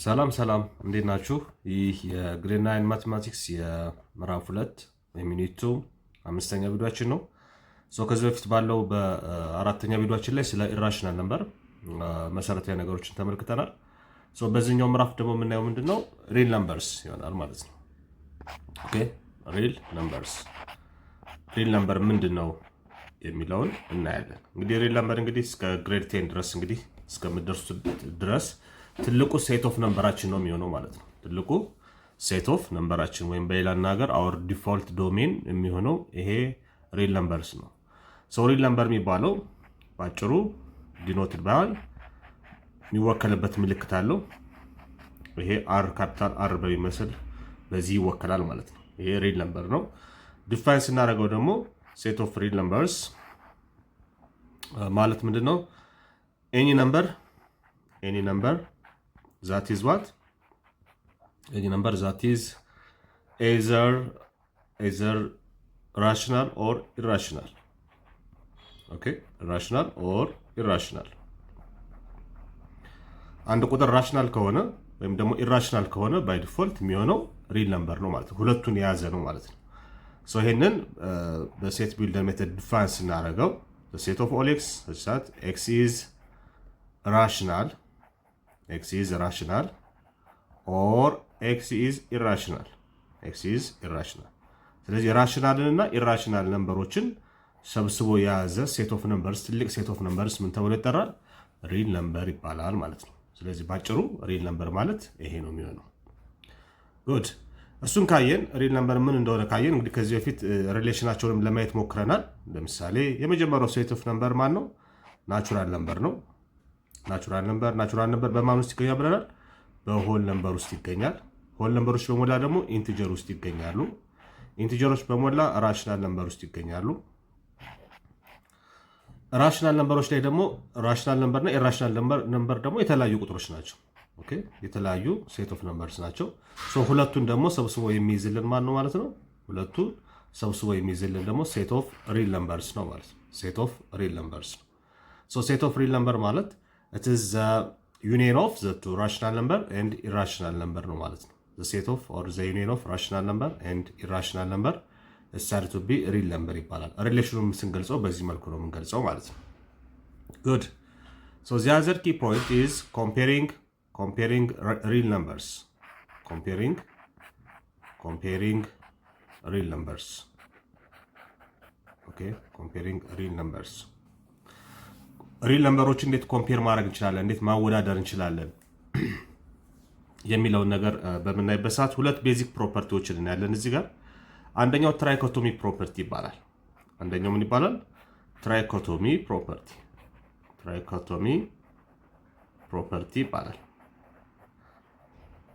ሰላም ሰላም እንዴት ናችሁ? ይህ የግሬድ 9 ማቴማቲክስ የምዕራፍ 2 ወይም ዩኒት 2 አምስተኛ ቪዲዮአችን ነው። ከዚህ በፊት ባለው በአራተኛ ቪዲዮአችን ላይ ስለ ኢራሽናል ነምበር መሰረታዊ ነገሮችን ተመልክተናል። በዚህኛው ምዕራፍ ደግሞ የምናየው ምንድነው ሪል ነምበርስ ይሆናል ማለት ነው። ኦኬ ሪል ነምበርስ ሪል ነምበር ምንድነው የሚለውን እናያለን። እንግዲህ ሪል ነምበር እንግዲህ እስከ ግሬድ 10 ድረስ እንግዲህ እስከምትደርሱት ድረስ ትልቁ ሴት ኦፍ ነምበራችን ነው የሚሆነው ማለት ነው። ትልቁ ሴት ኦፍ ነምበራችን ወይም በሌላ አነጋገር አወር ዲፎልት ዶሜን የሚሆነው ይሄ ሪል ነምበርስ ነው። ሪል ነምበር የሚባለው ባጭሩ ዲኖትድ ባይ የሚወከልበት ምልክት አለው። ይሄ አር ካፒታል አር በሚመስል በዚህ ይወከላል ማለት ነው። ይሄ ሪል ነምበር ነው። ዲፋይን ስናደርገው ደግሞ ሴት ኦፍ ሪል ነምበርስ ማለት ምንድነው? ኤኒ ነምበር that is what? Any number that is either rational or irrational. Okay, rational or irrational. አንድ ቁጥር ራሽናል ከሆነ ወይም ደግሞ ኢራሽናል ከሆነ ባይ ዲፎልት የሚሆነው ሪል ነምበር ነው ማለት ነው። ሁለቱን የያዘ ነው ማለት ነው። ይሄንን በሴት ቢልደር ሜተድ ዲፋይን ስናደርገው the set of all x such that x is rational or x is irrational. ስለዚህ ራሽናልን እና ኢራሽናል ነምበሮችን ሰብስቦ የያዘ ሴት ኦፍ ነምበርስ ትልቅ ሴት ኦፍ ነምበርስ ምን ተብሎ ይጠራል? ሪል ነምበር ይባላል ማለት ነው። ስለዚህ ባጭሩ ሪል ነምበር ማለት ይሄ ነው የሚሆነው። ጉድ እሱን ካየን ሪል ነምበር ምን እንደሆነ ካየን እንግዲህ ከዚህ በፊት ሪሌሽናቸውንም ለማየት ሞክረናል። ለምሳሌ የመጀመሪያው ሴት ኦፍ ነምበር ማን ነው? ናቹራል ነምበር ነው። ናቹራል ነምበር በማን ውስጥ ይገኛል ብለናል? በሆል ነምበር ውስጥ ይገኛል። ሆል ነምበሮች በሞላ ደግሞ ኢንቲጀር ውስጥ ይገኛሉ። ኢንቲጀሮች በሞላ ራሽናል ነምበር ውስጥ ይገኛሉ። ራሽናል ነምበሮች ላይ ደግሞ ራሽናል ነምበርና ኢራሽናል ነምበር ደግሞ የተለያዩ ቁጥሮች ናቸው። ኦኬ የተለያዩ ሴት ኦፍ ነምበርስ ናቸው። ሁለቱን ደግሞ ሰብስቦ የሚይዝልን ማን ነው ማለት ነው? ሁለቱን ሰብስቦ የሚይዝልን ደግሞ ሴት ኦፍ ሪል ነምበርስ ነው ማለት ነው። ሴት ኦፍ ሪል ነምበርስ ነው። ሴት ኦፍ ሪል ነምበር ማለት it is the union of the two rational number and irrational number ነው ማለት ነው። the set of or the union of rational number and irrational number is said to be real number ይባላል። ሪሌሽኑን ስንገልጸው በዚህ መልኩ ነው የምንገልጸው ማለት ነው። good the other key point is comparing real numbers. comparing real numbers. okay comparing real numbers ሪል ነምበሮች እንዴት ኮምፔር ማድረግ እንችላለን፣ እንዴት ማወዳደር እንችላለን የሚለውን ነገር በምናይበት ሰዓት ሁለት ቤዚክ ፕሮፐርቲዎችን እናያለን እዚህ ጋር። አንደኛው ትራይኮቶሚ ፕሮፐርቲ ይባላል። አንደኛው ምን ይባላል? ትራይኮቶሚ ፕሮፐርቲ ይባላል።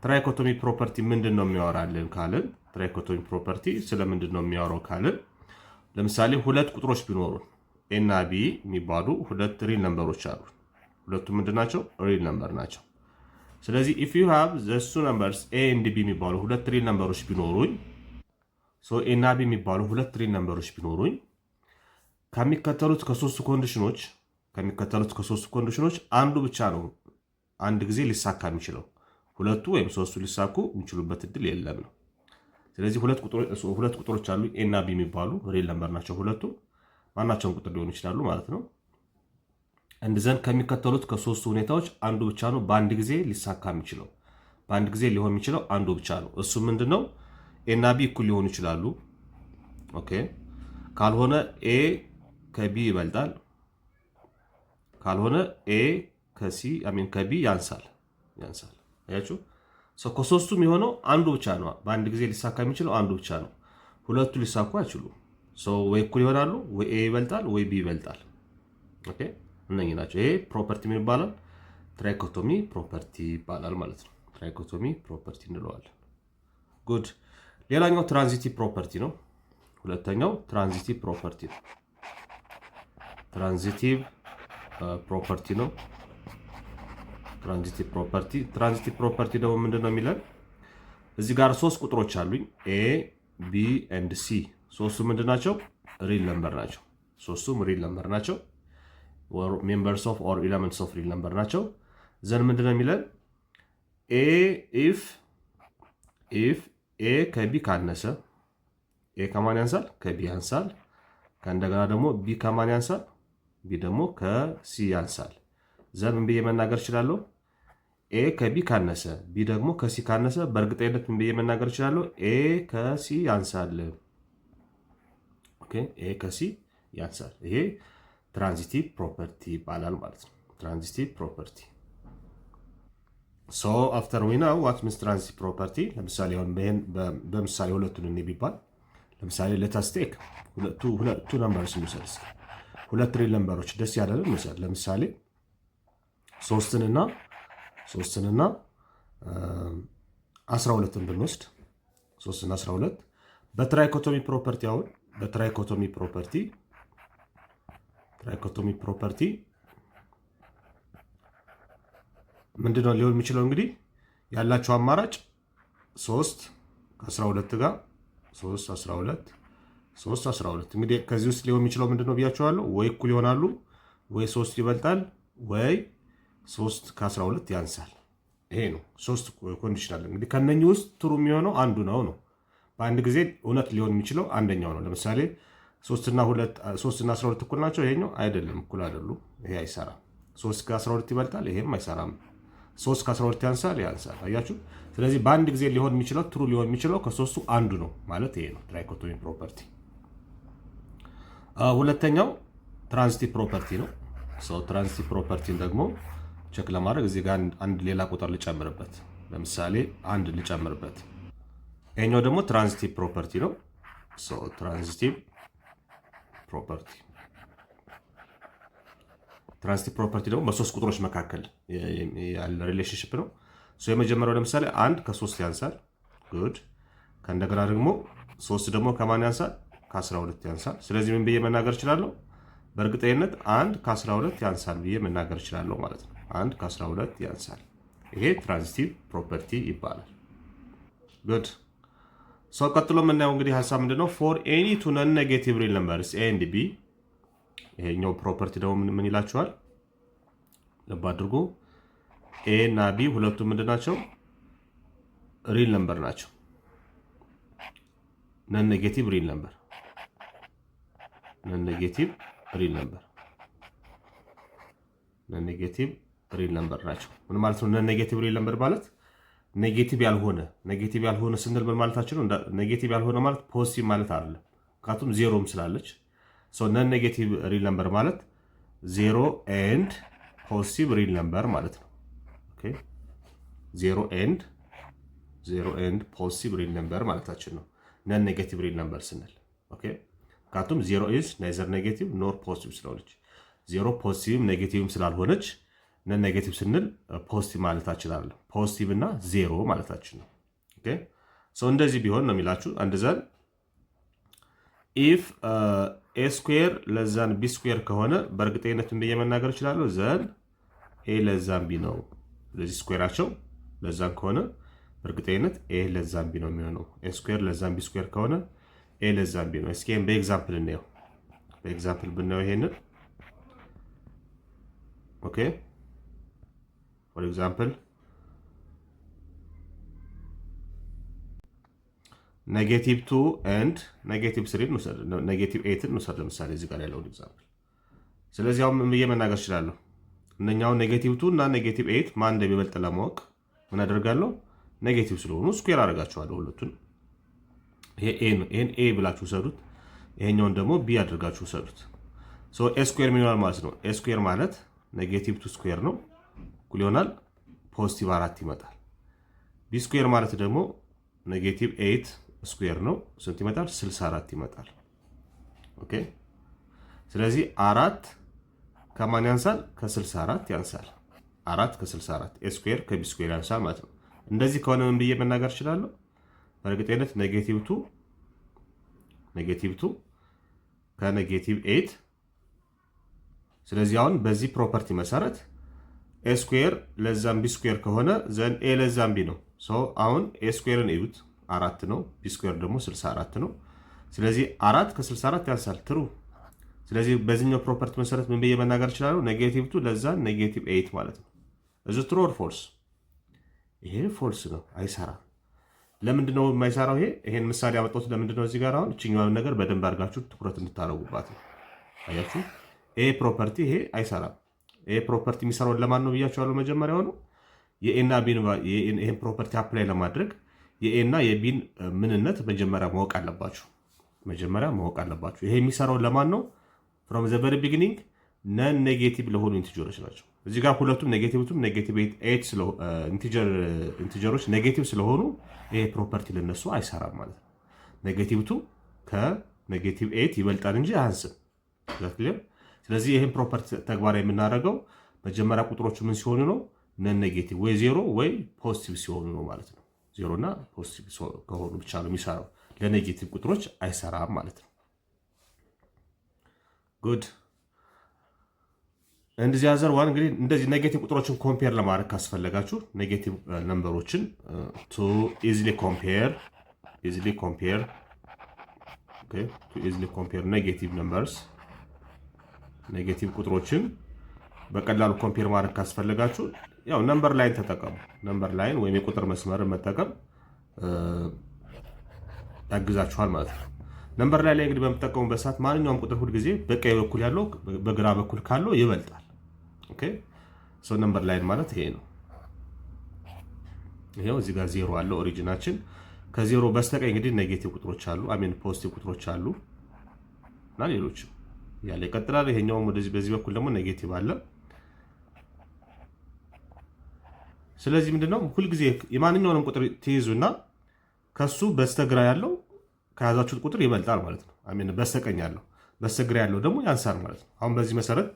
ትራይኮቶሚ ፕሮፐርቲ ምንድን ነው የሚያወራልን ካልን፣ ትራይኮቶሚ ፕሮፐርቲ ስለምንድን ነው የሚያወራው ካልን፣ ለምሳሌ ሁለት ቁጥሮች ቢኖሩን ኤ እና ቢ የሚባሉ ሁለት ሪል ነምበሮች አሉ። ሁለቱም ምንድናቸው? ሪል ነምበር ናቸው። ስለዚህ if you have the two numbers a and b የሚባሉ ሁለት ሪል ነምበሮች ቢኖሩኝ ኤ እና ቢ የሚባሉ ሁለት ሪል ነምበሮች ቢኖሩኝ ከሚከተሉት ከሶስቱ ኮንዲሽኖች አንዱ ብቻ ነው አንድ ጊዜ ሊሳካ የሚችለው። ሁለቱ ወይም ሶስቱ ሊሳኩ የሚችሉበት እድል የለም ነው። ስለዚህ ሁለት ቁጥሮች አሉ ኤ እና ቢ የሚባሉ ሪል ነምበር ናቸው። ሁለቱ ማናቸውም ቁጥር ሊሆኑ ይችላሉ ማለት ነው። አንድ ዘንድ ከሚከተሉት ከሶስቱ ሁኔታዎች አንዱ ብቻ ነው በአንድ ጊዜ ሊሳካ የሚችለው። በአንድ ጊዜ ሊሆን የሚችለው አንዱ ብቻ ነው። እሱ ምንድነው? ኤ እና ቢ እኩል ሊሆኑ ይችላሉ። ኦኬ ካልሆነ ኤ ከቢ ይበልጣል። ካልሆነ ኤ ከቢ ያንሳል። አያችሁ? ከሶስቱም የሆነው አንዱ ብቻ ነው። በአንድ ጊዜ ሊሳካ የሚችለው አንዱ ብቻ ነው። ሁለቱ ሊሳኩ አይችሉም። ወይ እኩል ይሆናሉ፣ ወይ ኤ ይበልጣል፣ ወይ ቢ ይበልጣል። ኦኬ እነኚህ ናቸው። ይሄ ፕሮፐርቲ ምን ይባላል? ትራይኮቶሚ ፕሮፐርቲ ይባላል ማለት ነው። ትራይኮቶሚ ፕሮፐርቲ እንለዋለን። ጉድ ሌላኛው ትራንዚቲቭ ፕሮፐርቲ ነው። ሁለተኛው ትራንዚቲቭ ፕሮፐርቲ ነው። ትራንዚቲቭ ፕሮፐርቲ ደግሞ ምንድነው የሚለን? እዚህ ጋር ሶስት ቁጥሮች አሉኝ ኤ ቢ ኤንድ ሲ። ሶስቱ ምንድናቸው? ሪል ነምበር ናቸው። ሶስቱም ሪል ነምበር ናቸው። ሜምበርስ ኦፍ ኦር ኤሌመንትስ ኦፍ ሪል ነምበር ናቸው። ዘን ምንድነው የሚለን? ኢፍ ኤ ከቢ ካነሰ ኤ ከማን ያንሳል? ከቢ ያንሳል። ከእንደገና ደግሞ ቢ ከማን ያንሳል? ቢ ደግሞ ከሲ ያንሳል። ዘን ምን ብዬ መናገር እችላለሁ? ኤ ከቢ ካነሰ ቢ ደግሞ ከሲ ካነሰ በእርግጠኝነት ምን ብዬ መናገር እችላለሁ? ኤ ከሲ ያንሳል። ኦኬ ኤ ከሲ ያንሳል። ይሄ ትራንዚቲቭ ፕሮፐርቲ ይባላል ማለት ነው። ትራንዚቲቭ ፕሮፐርቲ ሶ አፍተር ዊ ናው ዋት ሚንስ ትራንዚቲቭ ፕሮፐርቲ። ለምሳሌ አሁን በምሳሌ ሁለቱን እኔ ቢባል ለምሳሌ ሌትስ ቴክ ሁለቱ ነምበርስ እንውሰድ እስኪ። ሁለት ሪል ነምበሮች ደስ ያለን እንውሰድ። ለምሳሌ ሶስትንና 12ን ብንወስድ 3 እና 12 በትራይኮቶሚ ፕሮፐርቲ አሁን በትራይኮቶሚ ፕሮፐርቲ ምንድነው ሊሆን የሚችለው? እንግዲህ ያላቸው አማራጭ 3 ከ12 ጋር 3 12 እንግዲህ ከዚህ ውስጥ ሊሆን የሚችለው ምንድነው ብያቸዋለሁ? ወይ እኩል ይሆናሉ፣ ወይ 3 ይበልጣል፣ ወይ 3 ከ12 ያንሳል። ይሄ ነው 3 ኮንዲሽናል። እንግዲህ ከነኚህ ውስጥ ትሩ የሚሆነው አንዱ ነው። በአንድ ጊዜ እውነት ሊሆን የሚችለው አንደኛው ነው። ለምሳሌ 3 እና 12 እኩል ናቸው። ይሄኛው አይደለም፣ እኩል አይደሉም። ይሄ አይሰራም። 3 ከ12 ይበልጣል፣ ይሄም አይሰራም። 3 ከ12 ያንሳል። አያችሁ። ስለዚህ በአንድ ጊዜ ሊሆን የሚችለው ትሩ ሊሆን የሚችለው ከሶስቱ አንዱ ነው ማለት ይሄ ነው ትራይኮቶሚ ፕሮፐርቲ። ሁለተኛው ትራንዚቲቭ ፕሮፐርቲ ነው። ትራንዚቲቭ ፕሮፐርቲን ደግሞ ቸክ ለማድረግ እዚህ ጋር አንድ ሌላ ቁጥር ልጨምርበት። ለምሳሌ አንድ ልጨምርበት። ይሄኛው ደግሞ ትራንዚቲቭ ፕሮፐርቲ ነው። ትራንዚቲቭ ፕሮፐርቲ ደግሞ በሶስት ቁጥሮች መካከል ያለ ሪሌሽንሽፕ ነው። የመጀመሪያው ለምሳሌ 1 ከ3 ያንሳል። ጉድ። ከእንደገና ደግሞ 3 ደግሞ ከማን ያንሳል? ከ12 ያንሳል። ስለዚህ ምን ብዬ መናገር እችላለሁ? በእርግጠኝነት 1 ከ12 ያንሳል ብዬ መናገር እችላለሁ ማለት ነው። 1 ከ12 ያንሳል። ይሄ ትራንዚቲቭ ፕሮፐርቲ ይባላል። ጉድ። ቀጥሎ የምናየው እንግዲህ ሀሳብ ምንድነው? ፎር ኤኒ ቱ ነን ኔጌቲቭ ሪል ነምበርስ ኤ ኤንድ ቢ። ይሄኛው ፕሮፐርቲ ደግሞ ምን ይላችኋል? ልብ አድርጉ። ኤ እና ቢ ሁለቱም ምንድን ናቸው? ሪል ነምበር ናቸው። ነን ኔጌቲቭ ሪል ነምበር ናቸው። ምን ማለት ነው? ነን ኔጌቲቭ ሪል ነምበር ማለት ኔጌቲቭ ያልሆነ ስንል ምን ማለታችን ነው? ኔጌቲቭ ያልሆነ ማለት ፖዚቲቭ ማለት አይደለም። ምክንያቱም ዜሮም ስላለች ነን ኔጌቲቭ ሪል ነምበር ማለት ዜሮ ኤንድ ፖዚቲቭ ሪል ነምበር ማለት ነው። ኦኬ ዜሮ ኤንድ ፖዚቲቭ ሪል ነምበር ማለታችን ነው ነን ኔጌቲቭ ሪል ነምበር ስንል። ኦኬ ምክንያቱም ዜሮ ኢዝ ናይዘር ኔጌቲቭ ኖር ፖዚቲቭ ስለሆነች፣ ዜሮ ፖዚቲቭም ኔጌቲቭም ስላልሆነች ነን ኔጌቲቭ ስንል ፖዚቲቭ ማለታችን አይደለም፣ ፖዚቲቭ እና ዜሮ ማለታችን ነው። ኦኬ እንደዚህ ቢሆን ነው የሚላችሁ። አንደዛን ኢፍ ኤ ስኩዌር ለዛን ቢ ስኩዌር ከሆነ በእርግጠኝነት ብዬ መናገር እችላለሁ ዘን ኤ ለዛን ቢ ነው። ስለዚህ ስኩዌራቸው ለዛን ከሆነ በእርግጠኝነት ኤ ለዛን ቢ ነው የሚሆነው። ኤ ስኩዌር ለዛን ቢ ስኩዌር ከሆነ ኤ ለዛን ቢ ነው። እስኪ በኤግዛምፕል እናየው። በኤግዛምፕል ብናየው ይሄንን ኦኬ ፎር ኤግዛምፕል ኔጌቲቭ 2 ኤንድ ኔጌቲቭ 3 እንውሰድ፣ ኔጌቲቭ 8 እንውሰድ ለምሳሌ እዚህ ጋር ያለውን ኤግዛምፕል። ስለዚህ አሁን ምን ብዬ መናገር እችላለሁ? እነኛውን ኔጌቲቭ 2 እና ኔጌቲቭ 8 ማን እንደሚበልጥ ለማወቅ ምን አደርጋለሁ? ኔጌቲቭ ስለሆኑ ስኩዌር አደርጋቸዋለሁ ሁለቱን። ይሄ ኤ ነው። ይሄን ኤ ብላችሁ ውሰዱት፣ ይሄኛውን ደግሞ ቢ አድርጋችሁ ውሰዱት። ኤ ስኩዌር ምን ይሆናል ማለት ነው? ኤ ስኩዌር ማለት ኔጌቲቭ 2 ስኩዌር ነው፣ እኩል ይሆናል ፖዚቲቭ 4 ይመጣል። ቢ ስኩዌር ማለት ደግሞ ኔጌቲቭ 8 ስኩዌር ነው፣ ስንት ይመጣል? 64 ይመጣል። ኦኬ ስለዚህ 4 ከማን ያንሳል? ከ64 ያንሳል። 4 ከ64 ኤ ስኩዌር ከቢ ስኩዌር ያንሳል ማለት ነው። እንደዚህ ከሆነ ምን ብዬ መናገር እችላለሁ? በእርግጠኝነት ኔጌቲቭ 2 ከኔጌቲቭ 8። ስለዚህ አሁን በዚህ ፕሮፐርቲ መሰረት ኤ ስኩዌር ለዛም ቢ ስኩዌር ከሆነ ዘን ኤ ለዛም ቢ ነው። አሁን ኤ ስኩዌርን እዩት 4 ነው፣ ቢ ስኩዌር ደግሞ 64 ነው። ስለዚህ 4 ከ64 ያንሳል፣ ትሩ። ስለዚህ በዚህኛው ፕሮፐርቲ መሰረት ምን ብዬ መናገር እችላለሁ? ኔጌቲቭ 2 ለዛን ኔጌቲቭ 8 ማለት ነው። እዚ ትሩ ኦር ፎልስ? ይሄ ፎልስ ነው፣ አይሰራም። ለምንድነው የማይሰራው? ይሄን ምሳሌ ያመጣሁት ለምንድነው? እዚህ ጋር አሁን እችኛዋን ነገር በደንብ አድርጋችሁ ትኩረት እንድታረጉባት ነው። አያችሁ፣ ይሄ ፕሮፐርቲ ይሄ አይሰራም። ይሄ ፕሮፐርቲ የሚሰራው ለማን ነው ብያችኋለሁ? መጀመሪያው ነው የኤና ቢን ይሄን ፕሮፐርቲ አፕላይ ለማድረግ የኤና የቢን ምንነት መጀመሪያ ማወቅ አለባችሁ። ይሄ የሚሰራው ለማን ነው? ፍሮም ዘ ቨሪ ቢጊኒንግ ነን ኔጌቲቭ ለሆኑ ኢንቲጀሮች ናቸው። እዚህ ጋር ሁለቱም ኔጌቲቭቱም ኔጌቲቭ 8 ኢንቲጀሮች ኔጌቲቭ ስለሆኑ ይሄ ፕሮፐርቲ ለነሱ አይሰራም ማለት ነው። ኔጌቲቭቱ ከኔጌቲቭ 8 ይበልጣል እንጂ አያንስም። ስለዚህ ይህን ፕሮፐርቲ ተግባራዊ የምናደርገው መጀመሪያ ቁጥሮቹ ምን ሲሆኑ ነው? ነን ኔጌቲቭ ወይ ዜሮ ወይ ፖዚቲቭ ሲሆኑ ነው ማለት ነው። ዜሮ እና ፖዚቲቭ ከሆኑ ብቻ ነው የሚሰራው። ለኔጌቲቭ ቁጥሮች አይሰራም ማለት ነው። ጉድ እንደዚህ ያዘር ዋን እንግዲህ እንደዚህ ኔጌቲቭ ቁጥሮችን ኮምፔር ለማድረግ ካስፈለጋችሁ ኔጌቲቭ ነምበሮችን ቱ ኢዚሊ ኮምፔር ኔጌቲቭ ነምበርስ ኔጌቲቭ ቁጥሮችን በቀላሉ ኮምፔር ማድረግ ካስፈለጋችሁ ያው ነምበር ላይን ተጠቀሙ። ነምበር ላይን ወይም የቁጥር መስመርን መጠቀም ያግዛችኋል ማለት ነው። ነምበር ላይ እንግዲህ በምትጠቀሙበት ሰዓት ማንኛውም ቁጥር ሁል ጊዜ በቀኝ በኩል ያለው በግራ በኩል ካለው ይበልጣል። ኦኬ ሶ ነምበር ላይን ማለት ይሄ ነው። ይሄው እዚህ ጋር ዜሮ አለ ኦሪጂናችን። ከዜሮ በስተቀኝ እንግዲህ ኔጌቲቭ ቁጥሮች አሉ፣ ፖዚቲቭ ቁጥሮች አሉ እና ሌሎችም ያለ ይቀጥላል። ይሄኛውም በዚህ በኩል ደግሞ ኔጌቲቭ አለ። ስለዚህ ምንድነው ሁልጊዜ የማንኛውንም ቁጥር ትይዙና ከሱ በስተግራ ያለው ከያዛችሁት ቁጥር ይበልጣል ማለት ነው። በስተቀኝ ያለው በስተግራ ያለው ደግሞ ያንሳል ማለት ነው። አሁን በዚህ መሰረት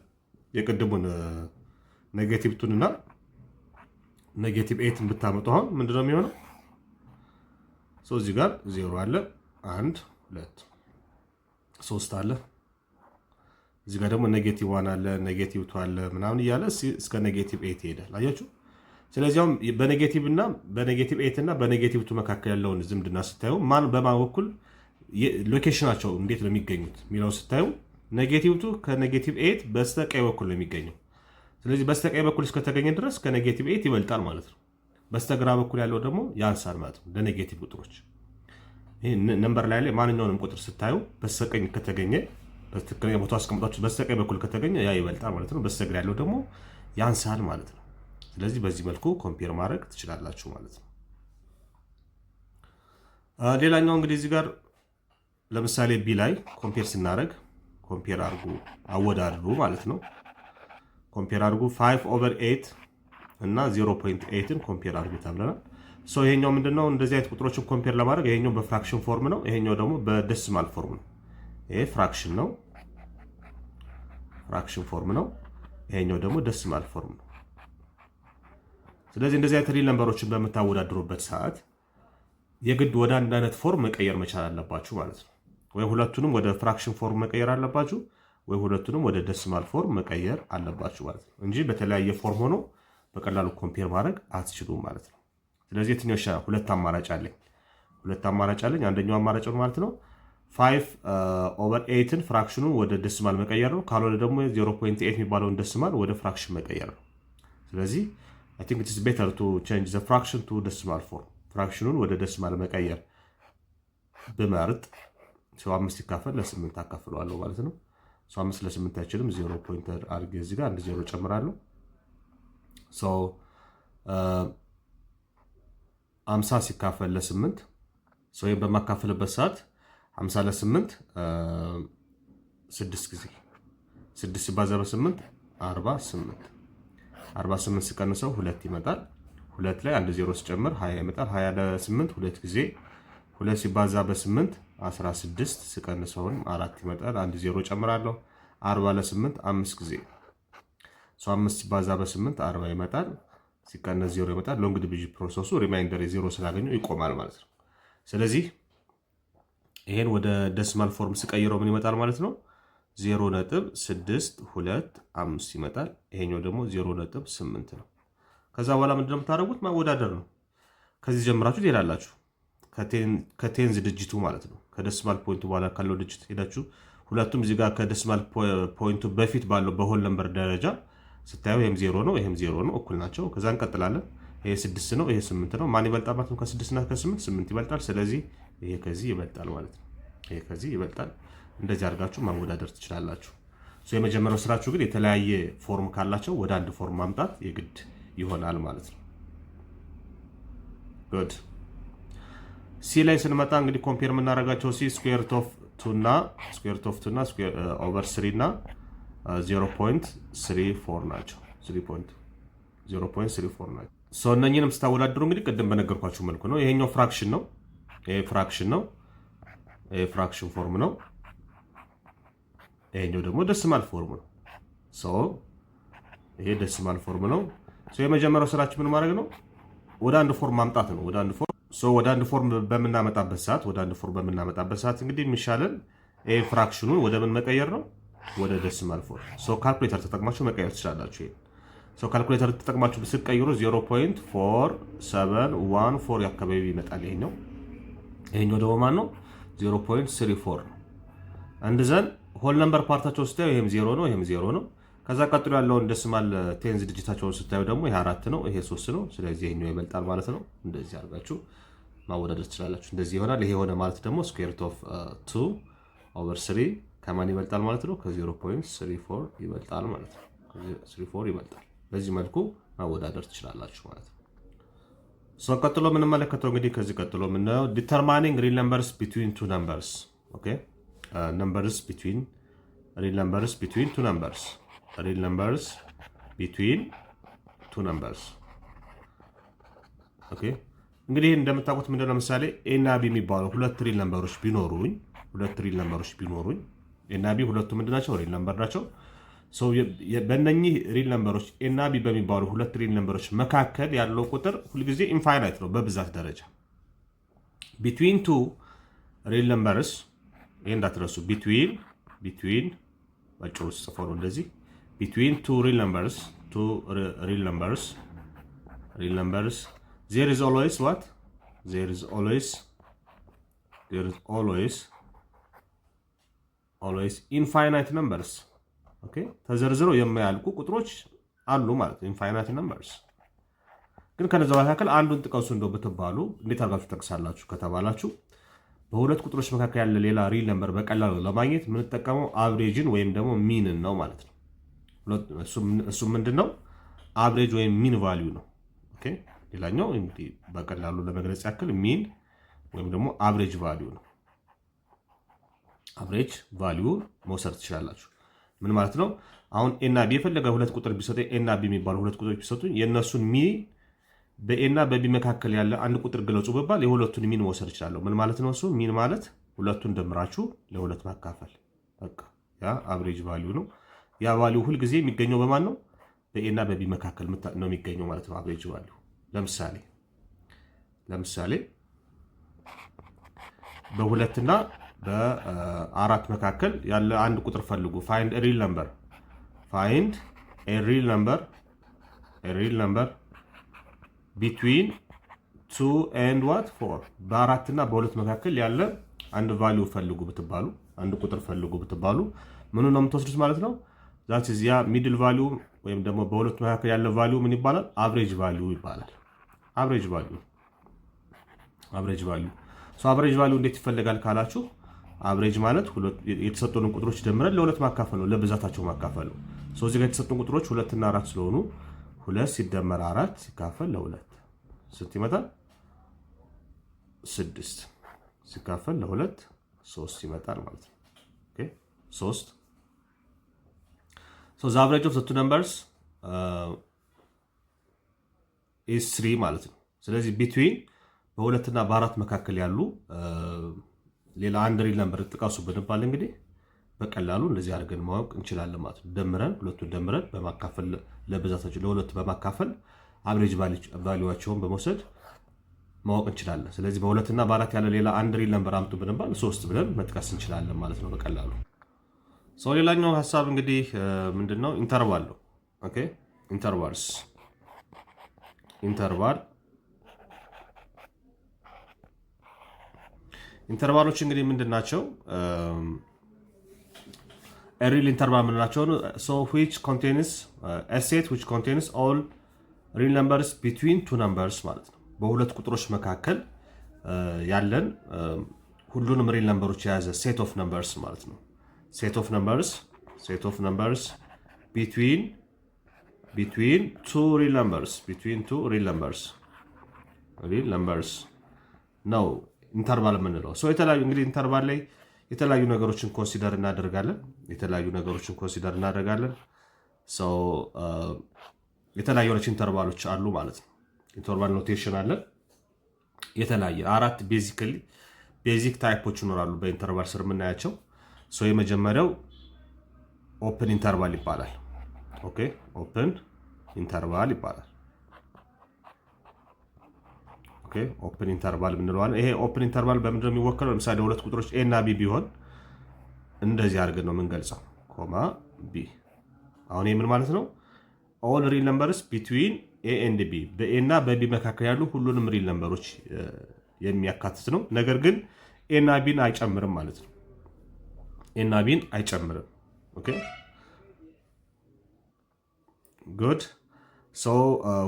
የቅድሙን ኔጌቲቭ 2 እና ኔጌቲቭ 8 ብታመጡ አሁን ምንድነው የሚሆነው? እዚህ ጋር 0 አለ፣ 1 2 3 አለ። እዚህ ጋር ደግሞ ኔጌቲቭ 1 አለ፣ ኔጌቲቭ 2 አለ ምናምን እያለ እስከ ኔጌቲቭ 8 ይሄዳል። አያችሁ? ስለዚህ አሁን በኔጌቲቭ 8 እና በኔጌቲቭ 2 መካከል ያለውን ዝምድና ስታዩ ማን በማን በኩል ሎኬሽናቸው እንዴት ነው የሚገኙት የሚለው ስታዩ ኔጌቲቭ 2 ከኔጌቲቭ 8 በስተቀኝ በኩል ነው የሚገኘው። ስለዚህ በስተቀኝ በኩል እስከተገኘ ድረስ ከኔጌቲቭ 8 ይበልጣል ማለት ነው። በስተግራ በኩል ያለው ደግሞ ያንሳል ማለት ነው ለኔጌቲቭ ቁጥሮች። ይሄ ነምበር ላይ ማንኛውንም ቁጥር ስታዩ በስተቀኝ ከተገኘ በትክክለኛ ቦታ አስቀምጣችሁ በስተቀኝ በኩል ከተገኘ ያ ይበልጣል ማለት ነው። በስተግራ ያለው ደግሞ ያንሳል ማለት ነው። ስለዚህ በዚህ መልኩ ኮምፔር ማድረግ ትችላላችሁ ማለት ነው። ሌላኛው እንግዲህ እዚህ ጋር ለምሳሌ ቢ ላይ ኮምፔር ስናደርግ ኮምፔር አድርጉ አወዳድሩ ማለት ነው። ኮምፔር አድርጉ 5/8 እና 0.8ን ኮምፔር አድርጉ ተብለናል። ይሄኛው ምንድነው? እንደዚህ አይነት ቁጥሮችን ኮምፔር ለማድረግ ይሄኛው በፍራክሽን ፎርም ነው፣ ይሄኛው ደግሞ በዴሲማል ፎርም ነው። ይሄ ፍራክሽን ነው፣ ፍራክሽን ፎርም ነው። ይሄኛው ደግሞ ዴሲማል ፎርም ነው። ስለዚህ እንደዚህ አይነት ሪል ነምበሮችን በምታወዳድሩበት ሰዓት የግድ ወደ አንድ አይነት ፎርም መቀየር መቻል አለባችሁ ማለት ነው። ወይ ሁለቱንም ወደ ፍራክሽን ፎርም መቀየር አለባችሁ፣ ወይ ሁለቱንም ወደ ዴሲማል ፎርም መቀየር አለባችሁ ማለት ነው እንጂ በተለያየ ፎርም ሆኖ በቀላሉ ኮምፔር ማድረግ አትችሉም ማለት ነው። ስለዚህ የትኛው ይሻላል? ሁለት አማራጭ አለኝ። አንደኛው አማራጭ ማለት ነው 5/8ን ፍራክሽኑን ወደ ዴሲማል መቀየር ነው። ካልሆነ ደግሞ 0.8 የሚባለውን ዴሲማል ወደ ፍራክሽን መቀየር ነው። ስለዚህ I think it is better to change the fraction to decimal form. ፍራክሽኑን ወደ ዴሲማል መቀየር በመርጥ 5 ሲካፈል ለ8 አካፍለዋለሁ ማለት ነው። 5 ለ8 አይችልም። 0 ፖይንተር አድርጌ እዚህ ጋር አንድ 0 ጨምራለሁ። 50 ሲካፈል ለ8 ወይም በማካፈልበት ሰዓት 50 ለ8 6 ጊዜ 6 ሲባዛ በ8 48 ሲቀንሰው 2 ይመጣል። 2 ላይ አንድ 0 ሲጨምር 20 ይመጣል። 20 ለ8 2 ጊዜ 2 ሲባዛ በ8 16 ሲቀንሰው 4 ይመጣል። አንድ 0 ጨምራለሁ። 40 ለ8 5 ጊዜ 5 ሲባዛ በ8 40 ይመጣል። ሲቀነስ 0 ይመጣል። ሎንግ ዲቪዥን ፕሮሰሱ ሪማይንደር 0 ስላገኘው ይቆማል ማለት ነው። ስለዚህ ይሄን ወደ ዴሲማል ፎርም ሲቀይረው ምን ይመጣል ማለት ነው? 0.625 ይመጣል። ይሄኛው ደግሞ 0.8 ነው። ከዛ በኋላ ምንድነው የምታደርጉት? ማወዳደር ነው። ከዚህ ጀምራችሁ ትሄዳላችሁ ከቴንዝ ድጅቱ ማለት ነው። ከዴሲማል ፖይንቱ በኋላ ካለው ድጅት ሄዳችሁ ሁለቱም እዚህ ጋር ከዴሲማል ፖይንቱ በፊት ባለው በሆል ነምበር ደረጃ ስታዩ ይሄም 0 ነው፣ ይሄም 0 ነው፣ እኩል ናቸው። ከዛ እንቀጥላለን። ይሄ 6 ነው፣ ይሄ 8 ነው። ማን ይበልጣል ማለት ነው? ከ6 እና ከ8 8 ይበልጣል። ስለዚህ ይሄ ከዚህ ይበልጣል ማለት ነው። ይሄ ከዚህ ይበልጣል። እንደዚህ አድርጋችሁ ማወዳደር ትችላላችሁ። የመጀመሪያው ስራችሁ ግን የተለያየ ፎርም ካላቸው ወደ አንድ ፎርም ማምጣት የግድ ይሆናል ማለት ነው። ጉድ። ሲ ላይ ስንመጣ እንግዲህ ኮምፔር የምናደርጋቸው ሲ ስኩዌር ሩት ኦፍ 2 እና ስኩዌር ሩት ኦፍ 2 እና ስኩዌር ኦቨር 3 እና 0.34 ናቸው። 0.34 ናቸው። እነኝንም ስታወዳድሩ እንግዲህ ቅድም በነገርኳችሁ መልኩ ነው። ይሄኛው ፍራክሽን ነው፣ ይሄ ፍራክሽን ነው፣ ይሄ ፍራክሽን ፎርም ነው። ይሄኛው ደግሞ ደስማል ፎርም ነው። ይሄ ደስማል ፎርም ነው። የመጀመሪያው ስራችን ምን ማድረግ ነው? ወደ አንድ ፎርም ማምጣት ነው። ወደ አንድ ፎርም በምናመጣበት ሰዓት እንግዲህ የሚሻለን ይሄ ፍራክሽኑን ወደ ምን መቀየር ነው? ወደ ደስማል ፎርም። ካልኩሌተር ተጠቅማችሁ መቀየር ትችላላችሁ። ይሄ ካልኩሌተር ተጠቅማችሁ ስትቀይሩ 0.4714 አካባቢ ይመጣል። ይሄኛው ደግሞ ማን ነው? 0.34 ነው። አንደዘን ሆል ነምበር ፓርታቸው ስታዩ ይሄም 0 ነው፣ ይሄም 0 ነው። ከዛ ቀጥሎ ያለውን ደስማል ቴንዝ ዲጂታቸውን ስታዩ ደግሞ ይሄ 4 ነው፣ ይሄ 3 ነው። ስለዚህ ይሄኛው ይበልጣል ማለት ነው። እንደዚህ አድርጋችሁ ማወዳደር ትችላላችሁ። እንደዚህ ይሆናል። ይሄ ሆነ ማለት ደግሞ ስኩዌር ሩት ኦፍ 2 ኦቨር 3 ከማን ይበልጣል ማለት ነው? ከ0.34 ይበልጣል ማለት ነው። 34 ይበልጣል። በዚህ መልኩ ማወዳደር ትችላላችሁ ማለት ነው። ቀጥሎ የምንመለከተው እንግዲህ ከዚህ ቀጥሎ የምናየው ዲተርማይኒንግ ሪል ነምበርስ ቢትዊን ቱ ነምበርስ። ኦኬ numbers between real numbers between two numbers. Real numbers between two numbers. ኦኬ እንግዲህ እንደምታውቁት ምንድነው ለምሳሌ ኤ እና ቢ የሚባሉ ሁለት ሪል ነምበሮች ቢኖሩኝ ኤ እና ቢ ሁለቱ ምንድናቸው? ሪል ነምበር ናቸው። በእነኚህ ሪል ነምበሮች ኤ እና ቢ በሚባሉ ሁለት ሪል ነምበሮች መካከል ያለው ቁጥር ሁልጊዜ ኢንፋይናይት ነው በብዛት ደረጃ። between two real numbers ይሄ እንዳትረሱ። ቢትዊን ባጭሩ ጽፈው ነው እንደዚህ። ቢትዊን ቱ ሪል ነምበርስ there is always what? there is always infinite numbers. ኦኬ ተዘርዝረው የማያልቁ ቁጥሮች አሉ ማለት ነው። infinite numbers ግን ከነዛ መካከል አንዱን ጥቀሱ እንደው ብትባሉ እንዴት አድርጋችሁ ትጠቅሳላችሁ ከተባላችሁ በሁለት ቁጥሮች መካከል ያለ ሌላ ሪል ነምበር በቀላሉ ለማግኘት የምንጠቀመው አቨሬጅን ወይም ደግሞ ሚንን ነው ማለት ነው። እሱ ምንድነው? አቨሬጅ ወይም ሚን ቫልዩ ነው። ኦኬ ሌላኛው እንግዲህ በቀላሉ ለመግለጽ ያክል ሚን ወይም ደግሞ አቨሬጅ ቫልዩ ነው። አቨሬጅ ቫልዩ መውሰድ ትችላላችሁ። ምን ማለት ነው? አሁን ኤ እና ቢ የፈለገ ሁለት ቁጥር ቢሰጡኝ ኤ እና ቢ የሚባሉ ሁለት ቁጥሮች ቢሰጡኝ የእነሱን ሚን በኤ እና በቢ መካከል ያለ አንድ ቁጥር ግለጹ በባል የሁለቱን ሚን መውሰድ እችላለሁ። ምን ማለት ነው? እሱ ሚን ማለት ሁለቱን ደምራችሁ ለሁለት ማካፈል። በቃ ያ አቨሬጅ ቫልዩ ነው። ያ ቫልዩ ሁል ጊዜ የሚገኘው በማን ነው? በኤ እና በቢ መካከል ነው የሚገኘው ማለት ነው አቨሬጅ ቫልዩ። ለምሳሌ በሁለትና በአራት መካከል ያለ አንድ ቁጥር ፈልጉ። ፋይንድ ኤ ሪል ነምበር ቢትዊን 2 and 4 በአራት እና በሁለት መካከል ያለ አንድ ቫልዩ ፈልጉ ብትባሉ፣ አንድ ቁጥር ፈልጉ ብትባሉ ምኑ ነው የምትወስዱት ማለት ነው? ዛት ኢዝ ያ ሚድል ቫልዩ ወይም ደግሞ በሁለት መካከል ያለ ቫልዩ ምን ይባላል? አቨሬጅ ቫልዩ ይባላል። አቨሬጅ ቫልዩ አቨሬጅ ቫልዩ እንዴት ይፈልጋል ካላችሁ፣ አቨሬጅ ማለት የተሰጡንን ቁጥሮች ደምረን ለሁለት ማካፈል ነው፣ ለብዛታቸው ማካፈል ነው። እዚህ ጋር የተሰጡን ቁጥሮች 2 እና 4 ስለሆኑ 2 ሲደመር 4 ሲካፈል ለ2 ስንት ይመጣል? 6 ሲካፈል ለ2 3 ይመጣል ማለት ነው። ኦኬ 3 the average of the two numbers is 3 ማለት ነው። ስለዚህ ቢትዊን በሁለትና በአራት መካከል ያሉ ሌላ አንድ ሪል ነምበር ጥቀሱ ብንባል እንግዲህ በቀላሉ እንደዚህ አድርገን ማወቅ እንችላለን ማለት ነው። ደምረን ሁለቱን ደምረን በማካፈል ለብዛታቸው ለሁለት በማካፈል አቨሬጅ ቫልዩዋቸውን በመውሰድ ማወቅ እንችላለን። ስለዚህ በሁለትና በአራት ያለ ሌላ አንድ ሪል ነምበር አምጡ ብንባል 3 ብለን መጥቀስ እንችላለን ማለት ነው በቀላሉ። ሌላኛው ሐሳብ እንግዲህ ምንድነው? ኢንተርቫል ነው። ኦኬ ኢንተርቫሎች እንግዲህ ምንድናቸው? ሪል ኢንተርቫል ምንላቸው ነው? which contains a set which contains all ሪል ነምበርስ ቢትዊን ቱ ነምበርስ ማለት ነው። በሁለት ቁጥሮች መካከል ያለን ሁሉንም ሪል ነምበሮች የያዘ ሴት ኦፍ ነምበርስ ማለት ነው። ሴት ኦፍ ነምበርስ ቢትዊን ቱ ሪል ነምበርስ ነው ኢንተርቫል የምንለው። የተለያዩ እንግዲህ ኢንተርቫል ላይ የተለያዩ ነገሮችን ኮንሲደር እናደርጋለን። የተለያዩ ኢንተርቫሎች አሉ ማለት ነው። ኢንተርቫል ኖቴሽን አለ። የተለያየ አራት ቤዚክ ታይፖች ይኖራሉ በኢንተርቫል ስር የምናያቸው። የመጀመሪያው ኦፕን ኢንተርቫል ይባላል። ኦፕን ኢንተርቫል የምንለዋለን። ይሄ ኦፕን ኢንተርቫል በምንድን ነው የሚወከለው? ለምሳሌ ሁለት ቁጥሮች ኤ እና ቢ ቢሆን እንደዚህ አድርገን ነው የምንገልጸው፣ ኮማ ቢ። አሁን ይህ ምን ማለት ነው? ኦል ሪል ነምበርስ ቢትዊን ኤ ኤንድ ቢ፣ በኤ እና በቢ መካከል ያሉ ሁሉንም ሪል ነምበሮች የሚያካትት ነው። ነገር ግን ኤ እና ቢን አይጨምርም ማለት ነው። ጉድ።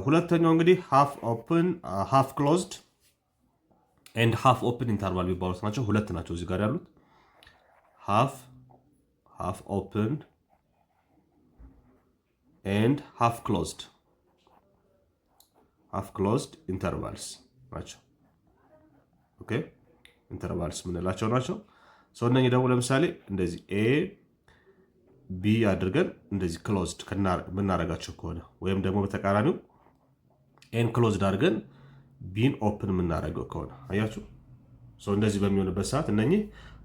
ሁለተኛው እንግዲህ ሃፍ ኦፕን፣ ሃፍ ክሎዝድ ኤንድ ሃፍ ኦፕን ኢንተርቫል የሚባሉት ናቸው። ሁለት ናቸው እዚህ ጋር ያሉት። ሃፍ ኦፕን ኤንድ ሃፍ ክሎዝድ ኢንተርቫልስ ናቸው። ኢንተርቫልስ የምንላቸው ናቸው። እነኚህ ደግሞ ለምሳሌ እንደዚህ ኤ ቢ አድርገን እንደዚህ ክሎዝድ የምናደርጋቸው ከሆነ ወይም ደግሞ በተቃራኒው ኤን ክሎዝድ አድርገን ቢን ኦፕን የምናደርገው ከሆነ አያችሁ። እንደዚህ በሚሆንበት ሰዓት እነኚህ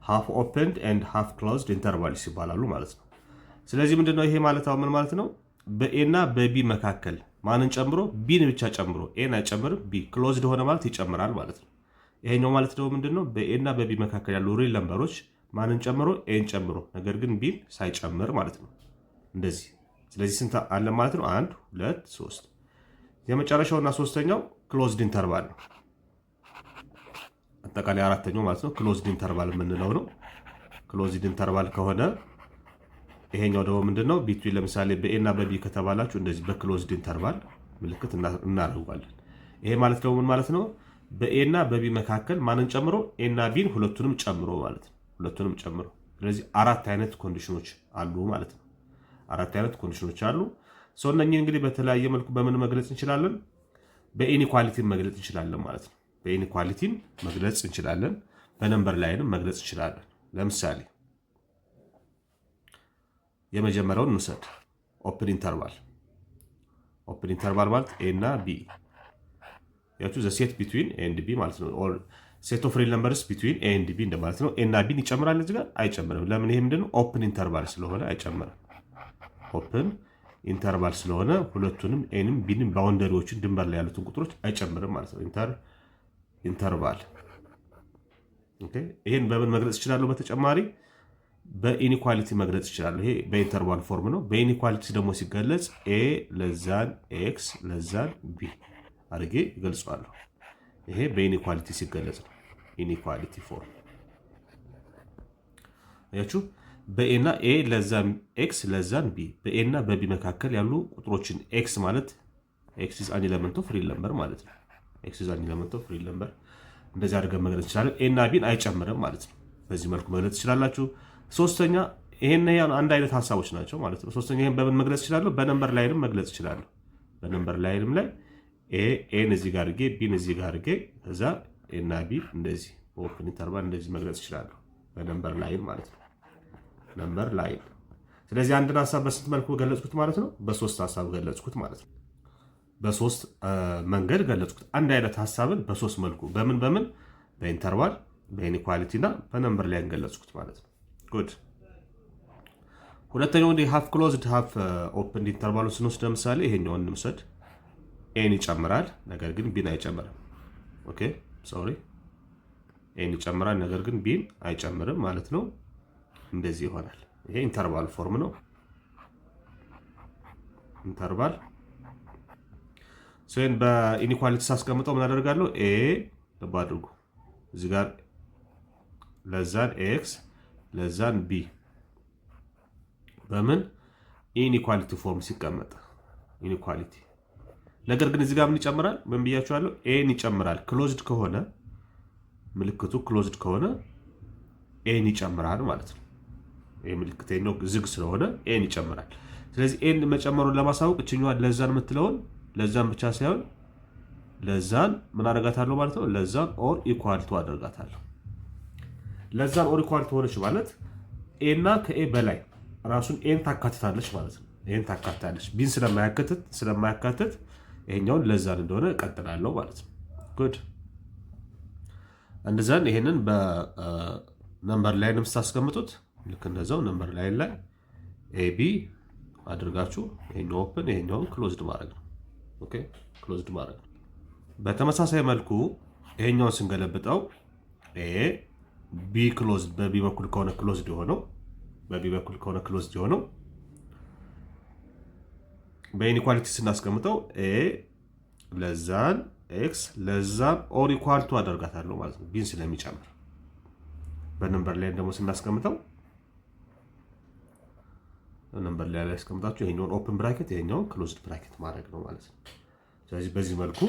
ሃፍ ኦፕንድ ኤንድ ሃፍ ክሎዝድ ኢንተርቫልስ ይባላሉ ማለት ነው። ስለዚህ ምንድነው ይሄ ማለት? አሁን ምን ማለት ነው? በኤ እና በቢ መካከል ማንን ጨምሮ? ቢን ብቻ ጨምሮ። ኤን አይጨምርም። ቢ ክሎዝድ ሆነ ማለት ይጨምራል ማለት ነው። ይሄኛው ማለት ደግሞ ምንድነው? በኤ እና በቢ መካከል ያሉ ሪል ነምበሮች ማንን ጨምሮ? ኤን ጨምሮ፣ ነገር ግን ቢን ሳይጨምር ማለት ነው። እንደዚህ። ስለዚህ ስንት አለ ማለት ነው? 1 2 3። የመጨረሻውና ሶስተኛው ክሎዝድ ኢንተርቫል ነው። አጠቃላይ አራተኛው ማለት ነው ክሎዝድ ኢንተርቫል የምንለው ነው። ክሎዝድ ኢንተርቫል ከሆነ ይሄኛው ደግሞ ምንድነው? ቢትዊን ለምሳሌ በኤ እና በቢ ከተባላችሁ እንደዚህ በክሎዝድ ኢንተርቫል ምልክት እናደርጋለን። ይሄ ማለት ደግሞ ምን ማለት ነው? በኤ እና በቢ መካከል ማንን ጨምሮ? ኤ እና ቢን ሁለቱንም ጨምሮ ማለት ነው። ስለዚህ አራት አይነት ኮንዲሽኖች አሉ ማለት ነው። እነኚህ እንግዲህ በተለያየ መልኩ በምን መግለጽ እንችላለን? በኢኒኳሊቲ መግለጽ እንችላለን ማለት ነው። በነምበር ላይንም መግለጽ እንችላለን። ለምሳሌ የመጀመሪያውን እንውሰድ። ኦፕን ኢንተርቫል ማለት ኤ እና ቢ ያችሁ ዘ ሴት ቢትዊን ኤ ኤንድ ቢ ማለት ነው። ኦር ሴት ኦፍ ሪል ነምበርስ ቢትዊን ኤ ኤንድ ቢ እንደማለት ነው። ኤ እና ቢን ይጨምራል እዚህ ጋር? አይጨምርም። ለምን? ይሄ ምንድነው? ኦፕን ኢንተርቫል ስለሆነ አይጨምርም። ኦፕን ኢንተርቫል ስለሆነ ሁለቱንም ኤንም ቢንም ባውንደሪዎችን ድንበር ላይ ያሉትን ቁጥሮች አይጨምርም ማለት ነው። ኢንተርቫል። ይሄን በምን መግለጽ እችላለሁ? በተጨማሪ በኢኒኳሊቲ መግለጽ እችላለሁ። ይሄ በኢንተርቫል ፎርም ነው። በኢኒኳሊቲ ደግሞ ሲገለጽ ኤ ለዛን ኤክስ ለዛን ቢ አድርጌ እገልጸዋለሁ። ይሄ በኢኒኳሊቲ ሲገለጽ ነው። ኢኒኳሊቲ ፎርም አያችሁ። በኤ እና ኤ ለዛን ኤክስ ለዛን ቢ፣ በኤ እና በቢ መካከል ያሉ ቁጥሮችን ኤክስ ማለት ኤክስ ኢዝ አን ኤለመንት ኦፍ ሪል ነምበር ማለት ነው። እንደዚህ አድርገን መግለጽ እንችላለን። ኤ እና ቢን አይጨምርም ማለት ነው። በዚህ መልኩ መግለጽ ትችላላችሁ። ሶስተኛ ይሄን አንድ አይነት ሀሳቦች ናቸው ማለት ነው። ሶስተኛ ይሄን በምን መግለጽ እችላለሁ? በነምበር ላይንም መግለጽ እችላለሁ። በነምበር ላይንም ላይ ኤን እዚህ ጋር አድርጌ ቢን እዚህ ጋር አድርጌ ከዛ ኤ እና ቢ እንደዚህ በኦፕን ኢንተርቫል እንደዚህ መግለጽ እችላለሁ። በነምበር ላይን ማለት ነው። ነምበር ላይን። ስለዚህ አንድን ሀሳብ በስንት መልኩ ገለጽኩት ማለት ነው? በሶስት ሀሳብ ገለጽኩት ማለት ነው። በሶስት መንገድ ገለጽኩት። አንድ አይነት ሀሳብን በሶስት መልኩ በምን በኢንተርቫል፣ በኢኒኳሊቲ እና በነምበር ላይ ገለጽኩት ማለት ነው። ጉድ። ሁለተኛው እንደ ሃፍ ክሎዝድ ሃፍ ኦፕን ኢንተርቫሉን ስንወስድ ለምሳሌ ይሄኛውን እንውሰድ። ኤን ይጨምራል ነገር ግን ቢን አይጨምርም። ኤን ይጨምራል ነገር ግን ቢን አይጨምርም ማለት ነው። እንደዚህ ይሆናል። ይሄ ኢንተርቫል ፎርም ነው። ኢንተርቫል ሶን በኢኒኳሊቲ ሳስቀምጠው ምን አደርጋለሁ? ኤ ልብ አድርጉ እዚህ ጋር ለዛን ኤክስ ለዛን ቢ በምን ኢኒኳሊቲ ፎርም ሲቀመጥ ኢኒኳሊቲ ነገር ግን እዚህ ጋር ምን ይጨምራል? ምን ብያችኋለሁ? ኤን ይጨምራል። ክሎዝድ ከሆነ ምልክቱ ክሎዝድ ከሆነ ኤን ይጨምራል ማለት ነው። ይህ ምልክት ነው ዝግ ስለሆነ ኤን ይጨምራል። ስለዚህ ኤን መጨመሩን ለማሳወቅ እችኛዋን ለዛን የምትለውን ለዛን ብቻ ሳይሆን ለዛን ምን አደርጋታለሁ ማለት ነው? ለዛን ኦር ኢኳል ቱ አደርጋታለሁ። ለዛን ኦር ኢኳል ቱ ሆነች ማለት ኤ እና ከኤ በላይ ራሱን ኤን ታካትታለች ማለት ነው። ኤን ታካትታለች። ቢን ስለማያካትት ይሄኛውን ለዛን እንደሆነ እቀጥላለሁ ማለት ነው። ጉድ እንደዛን ይሄንን በነምበር ላይንም ስታስቀምጡት ልክ እንደዛው ነምበር ላይን ላይ ኤቢ አድርጋችሁ ይሄኛው ኦፕን ይሄኛውን ክሎዝድ ማድረግ ነው። ኦኬ ክሎዝድ ማድረግ ነው። በተመሳሳይ መልኩ ይሄኛውን ስንገለብጠው ኤ ቢ ክሎዝድ በቢ በኩል ከሆነ ክሎዝድ የሆነው በኢኒኳሊቲ ስናስቀምጠው ኤ ለዛን ኤክስ ለዛን ኦር ኢኳል ቱ አደርጋታለሁ ማለት ነው፣ ቢን ስለሚጨምር። በነምበር ላይ ደግሞ ስናስቀምጠው ነምበር ላይ ያስቀምጣችሁ ይሄኛውን ኦፕን ብራኬት ይሄኛውን ክሎዝድ ብራኬት ማድረግ ነው ማለት ነው። ስለዚህ በዚህ መልኩ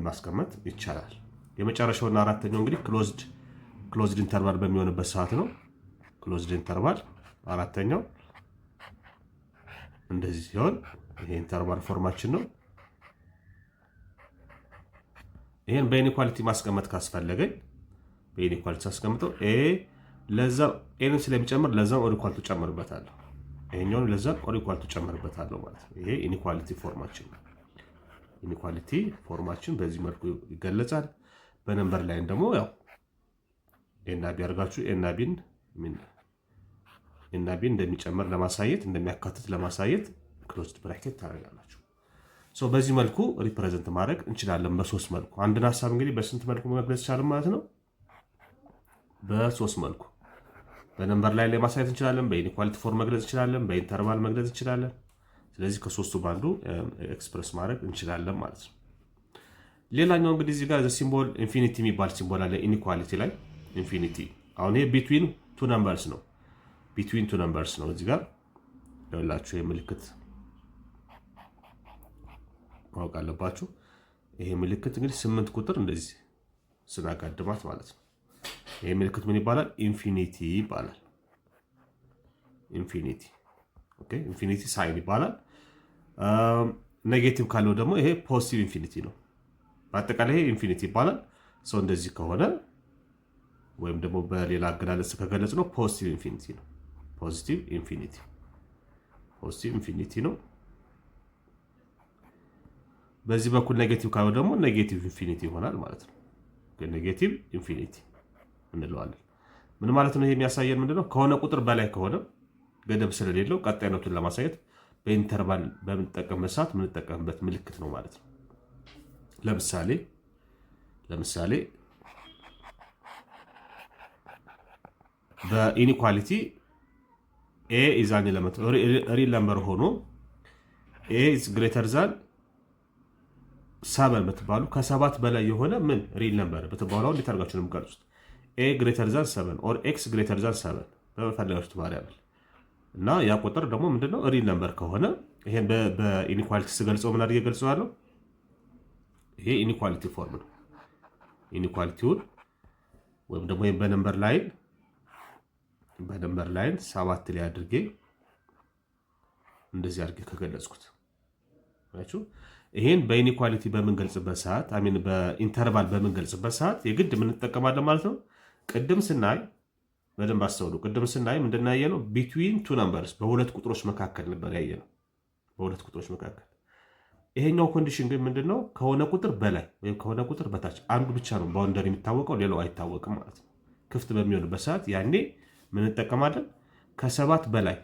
ማስቀመጥ ይቻላል። የመጨረሻውና አራተኛው እንግዲህ ክሎዝድ ኢንተርቫል በሚሆንበት ሰዓት ነው። ክሎዝድ ኢንተርቫል አራተኛው እንደዚህ ሲሆን ይሄ ኢንተርቫል ፎርማችን ነው። ይሄን በኢኒኳሊቲ ማስቀመጥ ካስፈለገኝ በኢኒኳሊቲ አስቀምጠው ኤ ለዛ ኤን ስለሚጨምር ለዛም ኦር ኢኳል ቱ ጨምርበታለሁ። ይሄኛውን ለዛም ኦር ኢኳል ቱ ጨምርበታለሁ ማለት ነው። ይሄ ኢኒኳሊቲ ፎርማችን ነው። ኢኒኳሊቲ ፎርማችን በዚህ መልኩ ይገለጻል። በነምበር ላይ ደግሞ ያው ኤና ቢ አድርጋችሁ ኤና ቢን እንደሚጨምር ለማሳየት እንደሚያካትት ለማሳየት ክሎዝድ ብራኬት ታደርጋላችሁ። በዚህ መልኩ ሪፕሬዘንት ማድረግ እንችላለን በሶስት መልኩ። አንድን ሀሳብ እንግዲህ በስንት መልኩ መግለጽ ይቻላል ማለት ነው? በሶስት መልኩ። በነምበር ላይ ማሳየት እንችላለን፣ በኢኒኳሊቲ ፎርም መግለጽ እንችላለን፣ በኢንተርቫል መግለጽ እንችላለን። ስለዚህ ከሶስቱ ባንዱ ኤክስፕረስ ማድረግ እንችላለን ማለት ነው። ሌላኛው እንግዲህ እዚህ ጋር ሲምቦል ኢንፊኒቲ የሚባል ሲምቦል አለ ኢኒኳሊቲ ላይ ኢንፊኒቲ። አሁን ይሄ ቢትዊን ቱ ነምበርስ ነው። ቢትዊን ቱ ነምበርስ ነው። እዚህ ጋር ያላችሁ የምልክት ማወቅ አለባችሁ። ይሄ ምልክት እንግዲህ 8 ቁጥር እንደዚህ ስናጋድማት ማለት ነው። ይሄ ምልክት ምን ይባላል? ኢንፊኒቲ ይባላል። ኢንፊኒቲ ኦኬ፣ ኢንፊኒቲ ሳይን ይባላል። ኔጌቲቭ ካለው ደግሞ ይሄ ፖዚቲቭ ኢንፊኒቲ ነው። በአጠቃላይ ይሄ ኢንፊኒቲ ይባላል። ሰው እንደዚህ ከሆነ ወይም ደግሞ በሌላ አገላለጽ ከገለጽ ነው ፖዚቲቭ ኢንፊኒቲ ነው። ፖዚቲቭ ኢንፊኒቲ ነው። በዚህ በኩል ኔጌቲቭ ካለው ደግሞ ኔጌቲቭ ኢንፊኒቲ ይሆናል ማለት ነው። ኔጌቲቭ ኢንፊኒቲ እንለዋለን። ምን ማለት ነው? ይሄ የሚያሳየን ምንድነው? ከሆነ ቁጥር በላይ ከሆነ ገደብ ስለሌለው ቀጣይነቱን ለማሳየት በኢንተርቫል በምንጠቀምበት ሰዓት የምንጠቀምበት ምልክት ነው ማለት ነው። ለምሳሌ በኢኒኳሊቲ ኤ ኢዝ አን ኤለመንት ሪል ነምበር ሆኖ ኤ ኢዝ ግሬተር ዛን 7 ብትባሉ ከ7 በላይ የሆነ ምን ሪል ነምበር ብትባሉ እንዴት አድርጋችሁ ነው የምትገልጹት? ኤ ግሬተር ዛን 7 ኦር ኤክስ ግሬተር ዛን 7 በፈለጋችሁት ቫሪያብል እና ያ ቁጥር ደግሞ ምንድነው ሪል ነምበር ከሆነ ይሄን በኢኒኳሊቲ ስገልጸው ምን አድርጌ ገልጸዋለሁ? ይሄ ኢኒኳሊቲ ፎርም ነው። ኢኒኳሊቲውን ወይም ደግሞ በነምበር ላይን 7 ላይ አድርጌ እንደዚህ አድርጌ ከገለጽኩት አያችሁ። ይሄን በኢኒኳሊቲ በምንገልጽበት ሰዓት በኢንተርቫል በምንገልጽበት ሰዓት የግድ ምን እንጠቀማለን ማለት ነው? ቅድም ስናይ በደንብ አስተውሉ። ቅድም ስናይ ምንድን ያየነው? ቢትዊን ቱ ነምበርስ በሁለት ቁጥሮች መካከል ነበር ያየነው። በሁለት ቁጥሮች መካከል። ይሄኛው ኮንዲሽን ግን ምንድነው? ከሆነ ቁጥር በላይ ወይም ከሆነ ቁጥር በታች አንዱ ብቻ ነው ባውንደሪ የሚታወቀው፣ ሌላው አይታወቅም ማለት ነው። ክፍት በሚሆንበት ሰዓት ያኔ ምን እንጠቀማለን? ከ7 በላይ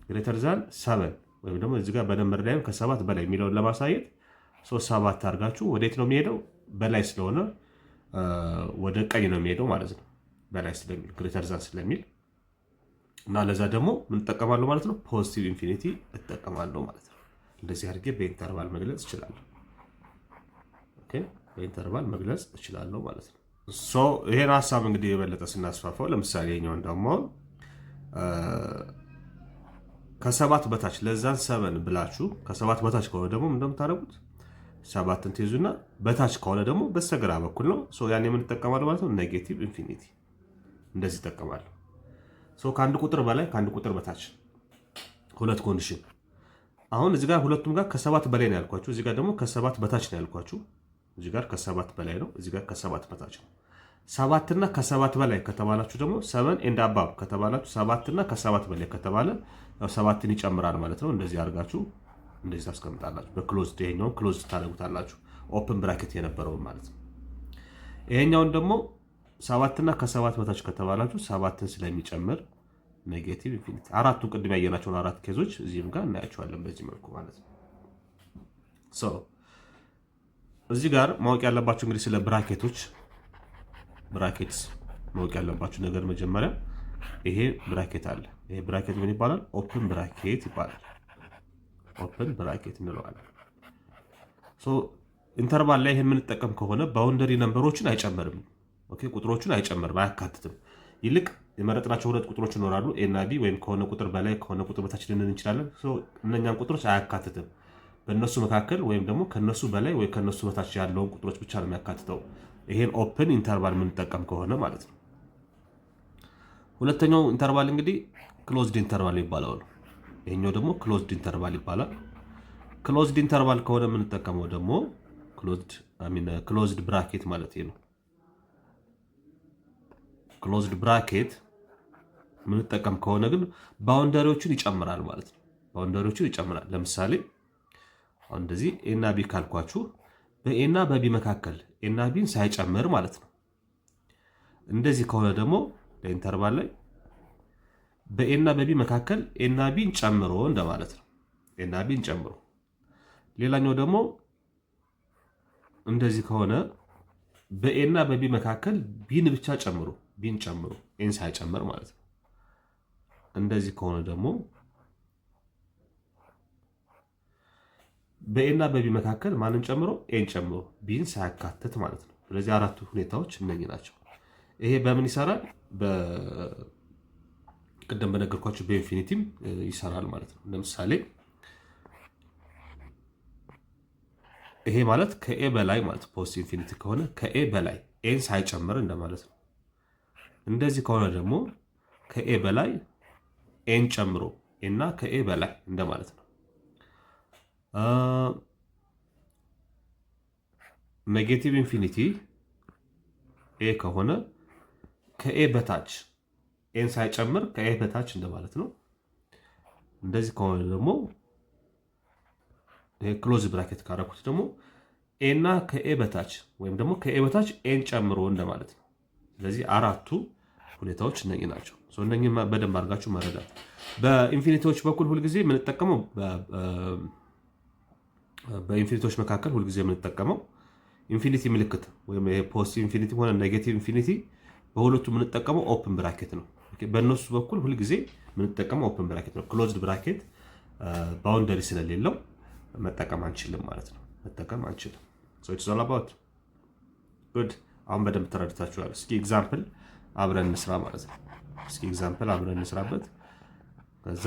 ግሬተር ዛን 7 ወይም ደግሞ እዚህ ጋር በነምበር ላይ ከ7 በላይ የሚለውን ለማሳየት 7 አድርጋችሁ ወዴት ነው የሚሄደው? በላይ ስለሆነ ወደ ቀኝ ነው የሚሄደው ማለት ነው። በላይ ስለሚል ግሬተር ዛን ስለሚል እና ለዛ ደግሞ ምን እጠቀማለሁ ማለት ነው? ፖዚቲቭ ኢንፊኒቲ እጠቀማለሁ ማለት ነው። እንደዚህ አድርጌ በኢንተርቫል መግለጽ እችላለሁ። ኦኬ፣ በኢንተርቫል መግለጽ እችላለሁ ማለት ነው። ይሄን ሀሳብ እንግዲህ የበለጠ ስናስፋፋው ለምሳሌ ኛውን ደግሞ ከ7 በታች ለዛን 7 ብላችሁ ከ7 በታች ከሆነ ደግሞ እንደምታደርጉት 7ን ትይዙና በታች ከሆነ ደግሞ በስተግራ በኩል ነው። ያን የምንጠቀማለው ማለት ነው ኔጌቲቭ ኢንፊኒቲ እንደዚህ እጠቀማለሁ። ከአንድ ቁጥር በላይ ከአንድ ቁጥር በታች ሁለት ኮንዲሽን። አሁን እዚህ ጋር ሁለቱም ጋር ከ7 በላይ ነው ያልኳችሁ፣ እዚህ ጋር ደግሞ ከ7 በታች ነው ያልኳችሁ። እዚህ ጋር ከ7 በላይ ነው፣ እዚህ ጋር ከ7 በታች ነው። 7 እና ከ7 በላይ ከተባላችሁ ደግሞ 7 ኤንድ አባብ ከተባላችሁ 7 እና ከ7 በላይ ከተባለ ያው 7ን ይጨምራል ማለት ነው። እንደዚህ አድርጋችሁ እንደዚህ ታስቀምጣላችሁ። በክሎዝድ ይሄኛውን ክሎዝ ታደርጉታላችሁ፣ ኦፕን ብራኬት የነበረውን ማለት ነው። ይሄኛውን ደግሞ 7 እና ከ7 በታች ከተባላችሁ 7ን ስለሚጨምር ኔጌቲቭ ኢንፊኒቲ። አራቱን ቅድም ያየናቸውን አራት ኬዞች እዚህም ጋር እናያቸዋለን በዚህ መልኩ ማለት ነው። እዚህ ጋር ማወቅ ያለባችሁ እንግዲህ ስለ ብራኬቶች ብራኬትስ ማወቅ ያለባችሁ ነገር መጀመሪያ ይሄ ብራኬት አለ። ይሄ ብራኬት ምን ይባላል? ኦፕን ብራኬት ይባላል። ኦፕን ብራኬት እንለዋለን። ኢንተርቫል ላይ ይሄን የምንጠቀም ከሆነ ባውንደሪ ነምበሮችን አይጨምርም። ኦኬ፣ ቁጥሮችን አይጨምርም፣ አያካትትም። ይልቅ የመረጥናቸው ሁለት ቁጥሮች ይኖራሉ፣ ኤ እና ቢ፣ ወይም ከሆነ ቁጥር በላይ ከሆነ ቁጥር በታች ልንል እንችላለን። እነኛን ቁጥሮች አያካትትም። በእነሱ መካከል ወይም ደግሞ ከነሱ በላይ ወይ ከነሱ በታች ያለውን ቁጥሮች ብቻ ነው የሚያካትተው። ይሄን ኦፕን ኢንተርቫል የምንጠቀም ከሆነ ማለት ነው። ሁለተኛው ኢንተርቫል እንግዲህ ክሎዝድ ኢንተርቫል የሚባለው ነው። ይሄኛው ደግሞ ክሎዝድ ኢንተርቫል ይባላል። ክሎዝድ ኢንተርቫል ከሆነ የምንጠቀመው ደግሞ ክሎዝድ ብራኬት ማለት ነው። ክሎዝድ ብራኬት የምንጠቀም ከሆነ ግን ባውንደሪዎችን ይጨምራል ማለት ነው። ባውንደሪዎችን ይጨምራል። ለምሳሌ አሁን እንደዚህ ኤ እና ቢ ካልኳችሁ በኤ እና በቢ መካከል ኤ እና ቢን ሳይጨምር ማለት ነው። እንደዚህ ከሆነ ደግሞ ለኢንተርቫል ላይ በኤ እና በቢ መካከል ኤ እና ቢን ጨምሮ እንደማለት ነው። ኤ እና ቢን ጨምሮ። ሌላኛው ደግሞ እንደዚህ ከሆነ በኤ እና በቢ መካከል ቢን ብቻ ጨምሮ፣ ቢን ጨምሮ ኤን ሳይጨምር ማለት ነው። እንደዚህ ከሆነ ደግሞ በኤ እና በቢ መካከል ማንን ጨምሮ? ኤን ጨምሮ ቢን ሳያካትት ማለት ነው። ስለዚህ አራቱ ሁኔታዎች እነኚህ ናቸው። ይሄ በምን ይሰራል? ቅድም በነገርኳችሁ በኢንፊኒቲም ይሰራል ማለት ነው። ለምሳሌ ይሄ ማለት ከኤ በላይ ማለት ፖስት ኢንፊኒቲ ከሆነ ከኤ በላይ ኤን ሳይጨምር እንደማለት ነው። እንደዚህ ከሆነ ደግሞ ከኤ በላይ ኤን ጨምሮ እና ከኤ በላይ እንደማለት ነው። ኔጌቲቭ ኢንፊኒቲ ኤ ከሆነ ከኤ በታች ኤን ሳይጨምር ከኤ በታች እንደማለት ነው። እንደዚህ ከሆነ ደግሞ ክሎዝ ብራኬት ካረኩት ደግሞ ኤ እና ከኤ በታች ወይም ደግሞ ከኤ በታች ኤን ጨምሮ እንደማለት ነው። ስለዚህ አራቱ ሁኔታዎች እነኚህ ናቸው። እነኚህ በደንብ አድርጋችሁ መረዳት። በኢንፊኒቲዎች በኩል ሁልጊዜ የምንጠቀመው በኢንፊኒቲዎች መካከል ሁልጊዜ የምንጠቀመው ኢንፊኒቲ ምልክት ወይም ፖስት ኢንፊኒቲ ሆነ ኔጌቲቭ ኢንፊኒቲ በሁለቱ የምንጠቀመው ኦፕን ብራኬት ነው። በእነሱ በኩል ሁልጊዜ የምንጠቀመው ኦፕን ብራኬት ነው። ክሎዝድ ብራኬት ባውንደሪ ስለሌለው መጠቀም አንችልም ማለት ነው። መጠቀም አንችልም። ኢትስ ኦል አባውት ጉድ። አሁን በደንብ ተረድታችኋል። እስኪ ኤግዛምፕል አብረን እንስራ ማለት ነው። እስኪ ኤግዛምፕል አብረን እንስራበት። ከዛ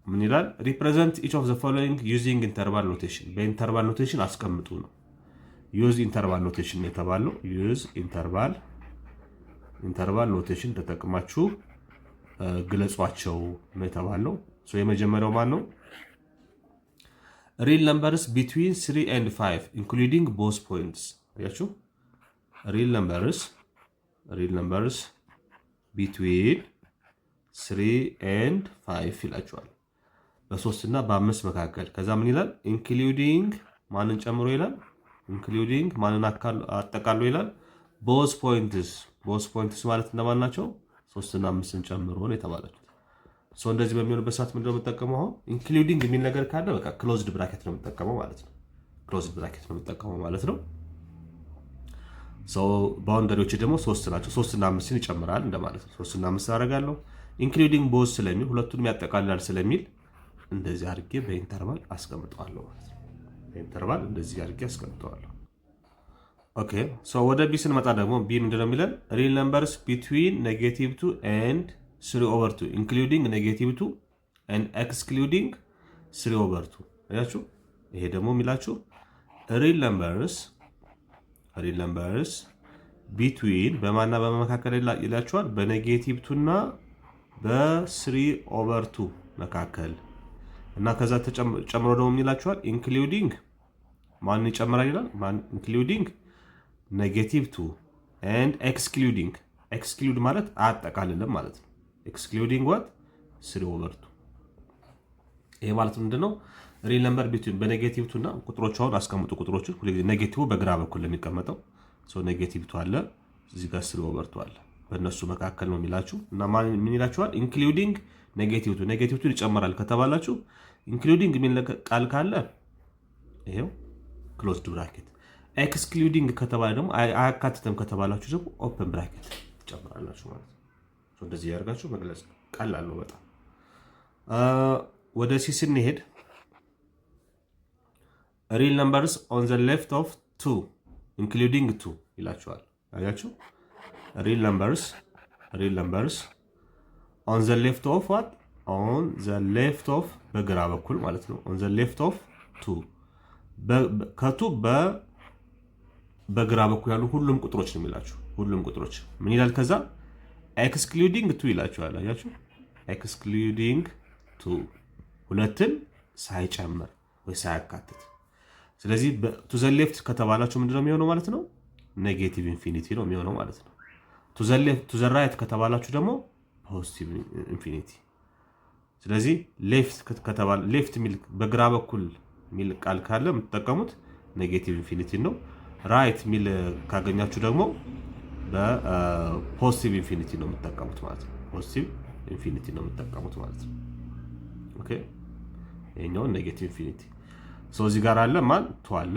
ምን ይላል? ሪፕሬዘንት ኢች ኦፍ ዘ ፎሎዊንግ ዩዚንግ ኢንተርቫል ኖቴሽን። በኢንተርቫል ኖቴሽን አስቀምጡ ነው። ዩዝ ኢንተርቫል ኖቴሽን የተባለው ዩዝ ኢንተርቫል ኖቴሽን ተጠቅማችሁ ግለጿቸው ነው የተባለው። የመጀመሪያው ማን ነው? ሪል ነምበርስ ቢትዊን 3 and 5 ኢንክሉዲንግ ቦዝ ፖይንትስ። አያችሁ፣ ሪል ነምበርስ ቢትዊን 3 and 5 ይላችኋል። በ3 እና በ5 መካከል። ከዛ ምን ይላል? ኢንክሉዲንግ ማንን ጨምሮ ይላል? ኢንክሉዲንግ ማንን አጠቃሎ ይላል? ቦዝ ፖይንትስ ማለት እንደማን ናቸው? 3 እና 5ን ጨምሮ ነው የተባለችው። እንደዚህ በሚሆንበት ሰዓት ምንድነው የምጠቀመው? አሁን ኢንክሉዲንግ የሚል ነገር ካለ በቃ ክሎዝድ ብራኬት ነው የምጠቀመው ማለት ነው። ክሎዝድ ብራኬት ነው የምጠቀመው ማለት ነው። ባውንደሪዎች ደግሞ 3 ናቸው። 3 እና 5ን ይጨምራል እንደማለት ነው። 3 እና 5 አደርጋለሁ። ኢንክሉዲንግ ቦዝ ስለሚል ሁለቱንም ያጠቃልላል ስለሚል እንደዚህ አድርጌ በኢንተርቫል አስቀምጠዋለሁ ማለት ነው። በኢንተርቫል እንደዚህ አድርጌ አስቀምጠዋለሁ። ኦኬ ወደ ቢ ስንመጣ ደግሞ ቢ ምንድነው የሚለን? ሪል ነምበርስ ቢትዊን -2 and 3/2 ኢንክሉዲንግ -2 and ኤክስክሉዲንግ 3/2። አያችሁ፣ ይሄ ደግሞ የሚላችሁ ሪል ነምበርስ ቢትዊን በማና በመካከል ይላችኋል በኔጌቲቭ 2 እና በ3/2 መካከል እና ከዛ ጨምሮ ደግሞ ምን ይላችኋል? ኢንክሉዲንግ ማን ይጨምራል ይላል? ኢንክሉዲንግ ኔጌቲቭ 2 ኤንድ ኤክስክሉድ ማለት አያጠቃልልም ማለት ነው። ኤክስክሉዲንግ ዋት 3/2 ይሄ ማለት ምንድነው? ሪል ነምበር ቢትዊን በኔጌቲቭ 2 እና ቁጥሮች አሁን አስቀምጡ። ቁጥሮችን ሁሉ ጊዜ ኔጌቲቭ በግራ በኩል ለሚቀመጠው ኔጌቲቭ 2 አለ፣ እዚህ ጋር 3/2 አለ። በእነሱ መካከል ነው የሚላችሁ እና ምን ይላችኋል? ኢንክሉዲንግ ኔጌቲቭ 2 ይጨምራል ከተባላችሁ ኢንክሉዲንግ የሚል ቃል ካለ ይሄው ክሎዝድ ብራኬት፣ ኤክስክሉዲንግ ከተባለ ደግሞ አያካትተም ከተባላችሁ ደግሞ ኦፕን ብራኬት ትጨምራላችሁ ማለት ነው። እንደዚህ ያደርጋችሁ መግለጽ ቀላል ነው በጣም። ወደ ሲ ስንሄድ ሪል ነምበርስ ኦን ዘ ሌፍት ኦፍ 2 ኢንክሉዲንግ 2 ይላችኋል። አያችሁ? ሪል ነምበርስ ኦን ዘ ሌፍት ኦፍ ዋት ኦን ዘ ሌፍት ኦፍ በግራ በኩል ማለት ነው። ኦን ዘ ሌፍት ኦፍ 2 ከቱ በግራ በኩል ያሉ ሁሉም ቁጥሮች ነው የሚላችሁ። ሁሉም ቁጥሮች ምን ይላል? ከዛ ኤክስክሉዲንግ 2 ይላችኋል። አያችሁ? ኤክስክሉዲንግ 2 ሁለትን ሳይጨምር ወይ ሳያካትት። ስለዚህ ቱ ዘ ሌፍት ከተባላችሁ ምንድነው የሚሆነው ማለት ነው? ኔጌቲቭ ኢንፊኒቲ ነው የሚሆነው ማለት ነው። ቱ ዘ ራይት ከተባላችሁ ደግሞ ፖዚቲቭ ኢንፊኒቲ። ስለዚህ ሌፍት ሚል በግራ በኩል ሚል ቃል ካለ የምትጠቀሙት ኔጌቲቭ ኢንፊኒቲ ነው። ራይት ሚል ካገኛችሁ ደግሞ በፖዚቲቭ ኢንፊኒቲ ነው የምትጠቀሙት ማለት ነው። ፖዚቲቭ ኢንፊኒቲ ነው የምትጠቀሙት ማለት ነው። ኦኬ ይሄኛው ኔጌቲቭ ኢንፊኒቲ እዚህ ጋር አለ ማን ቱ አለ።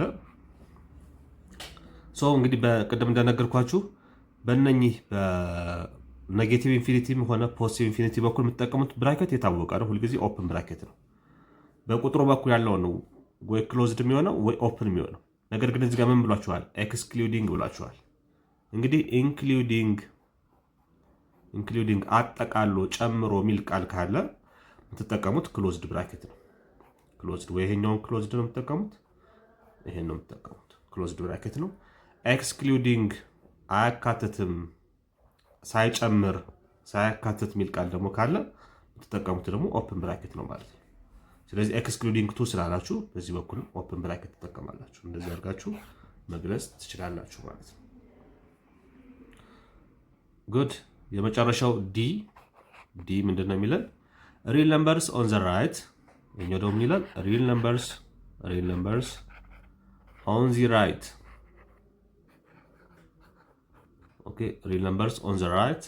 እንግዲህ በቅድም እንደነገርኳችሁ በእነኚህ በኔጌቲቭ ኢንፊኒቲም ሆነ ፖዚቲቭ ኢንፊኒቲ በኩል የምትጠቀሙት ብራኬት የታወቀ ነው። ሁልጊዜ ኦፕን ብራኬት ነው። በቁጥሩ በኩል ያለው ነው ወይ ክሎዝድ የሚሆነው ወይ ኦፕን የሚሆነው። ነገር ግን እዚህ ጋር ምን ብሏችኋል? ኤክስክሉዲንግ ብሏችኋል። እንግዲህ ኢንክሉዲንግ አጠቃሎ ጨምሮ የሚል ቃል ካለ የምትጠቀሙት ክሎዝድ ብራኬት ነው። ክሎዝድ ወይ ይሄኛውን ክሎዝድ ነው የምትጠቀሙት፣ ይሄን ነው የምትጠቀሙት። ክሎዝድ ብራኬት ነው። ኤክስክሉዲንግ አያካትትም፣ ሳይጨምር ሳያካትት የሚል ቃል ደግሞ ካለ የምትጠቀሙት ደግሞ ኦፕን ብራኬት ነው ማለት ነው። ስለዚህ ኤክስክሉዲንግ 2 ስላላችሁ በዚህ በኩል ኦፕን ብራኬት ትጠቀማላችሁ። እንደዚህ አድርጋችሁ መግለጽ ትችላላችሁ ማለት ነው። ጉድ። የመጨረሻው ዲ ምንድን ነው የሚለን? ሪል ነምበርስ ኦን ዘ ራይት። የኛው ደግሞ ይላል ሪል ነምበርስ ኦን ዘ ራይት። ኦኬ ሪል ነምበርስ ኦን ዘ ራይት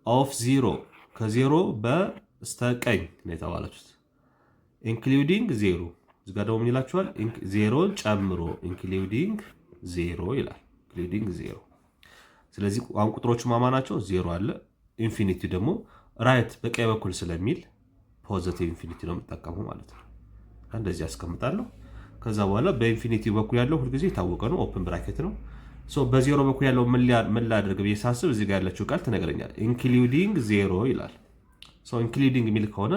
ኦፍ 0 ከዜሮ በስተቀኝ ነው የተባላችሁት። ኢንክሉዲንግ 0 እዚህ ጋር ደግሞ ምን ይላችኋል? ዜሮን ጨምሮ ኢንክሉዲንግ 0 ይላል። ኢንክሉዲንግ 0። ስለዚህ አሁን ቁጥሮቹ ማማ ናቸው? 0 አለ። ኢንፊኒቲ ደግሞ ራይት በቀኝ በኩል ስለሚል ፖዚቲቭ ኢንፊኒቲ ነው የምጠቀመው ማለት ነው። እንደዚህ ያስቀምጣለሁ። ከዛ በኋላ በኢንፊኒቲ በኩል ያለው ሁልጊዜ የታወቀ ነው፣ ኦፕን ብራኬት ነው። በዜሮ በኩል ያለው ምን ላድርግ ብዬ ሳስብ እዚህ ጋር ያለችው ቃል ትነግረኛል። ኢንክሉዲንግ 0 ይላል። ኢንክሉዲንግ የሚል ከሆነ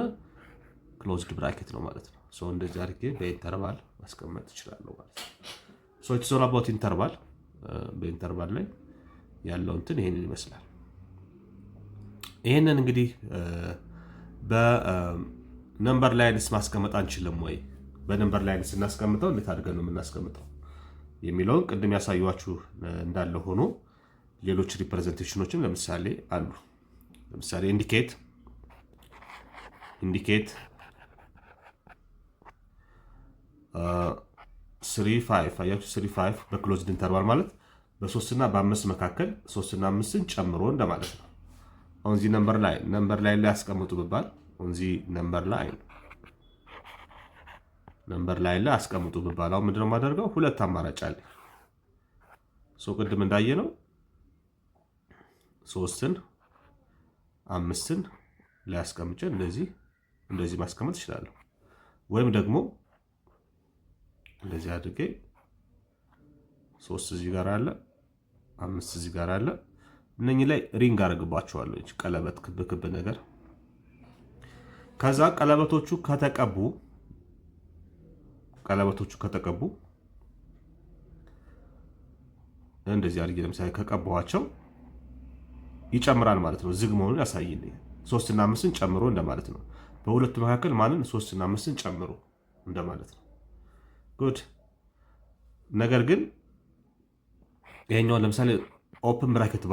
ክሎዝድ ብራኬት ነው ማለት ነው። እንደዚህ አድርጌ በኢንተርቫል ማስቀመጥ እችላለሁ ማለት ነው። ኢትስ ኦል አባውት ኢንተርቫል። በኢንተርቫል ላይ ያለው እንትን ይሄንን ይመስላል። ይሄንን እንግዲህ በነምበር ላይንስ ማስቀመጥ አንችልም ወይ? በነምበር ላይንስ እናስቀምጠው እንዴት አድርገን ነው የምናስቀምጠው የሚለውን ቅድም ያሳዩዋችሁ እንዳለ ሆኖ ሌሎች ሪፕሬዘንቴሽኖችም ለምሳሌ አሉ። ለምሳሌ ኢንዲኬት 3-5 አያችሁ። 3-5 በክሎዝድ ኢንተርቫል ማለት በ3 እና በ5 መካከል 3 እና 5ን ጨምሮ እንደማለት ነው። አሁን እዚህ ነምበር ላይ አስቀምጡ ብባል እዚህ ነምበር ላይ አስቀምጡ ብባል አሁን ምንድነው የማደርገው? ሁለት አማራጭ አለ። ቅድም እንዳየነው 3ን 5ን ላይ አስቀምጬ እንደዚህ ማስቀመጥ እችላለሁ። ወይም ደግሞ እንደዚህ አድርጌ 3 እዚህ ጋር አለ፣ 5 እዚህ ጋር አለ። እነኚህ ላይ ሪንግ አደርግባቸዋለሁ፣ ቀለበት ክብ ነገር። ከዛ ቀለበቶቹ ከተቀቡ እንደዚህ አድርጌ ለምሳሌ ከቀባኋቸው ይጨምራል ማለት ነው። ዝግ መሆኑን ያሳይልኝ። 3 እና 5ን ጨምሮ እንደማለት ነው። በሁለቱ መካከል ማንን 3 እና 5ን ጨምሮ እንደማለት ነው። ጉድ። ነገር ግን ይሄኛውን ለምሳሌ ኦፕን ብራኬት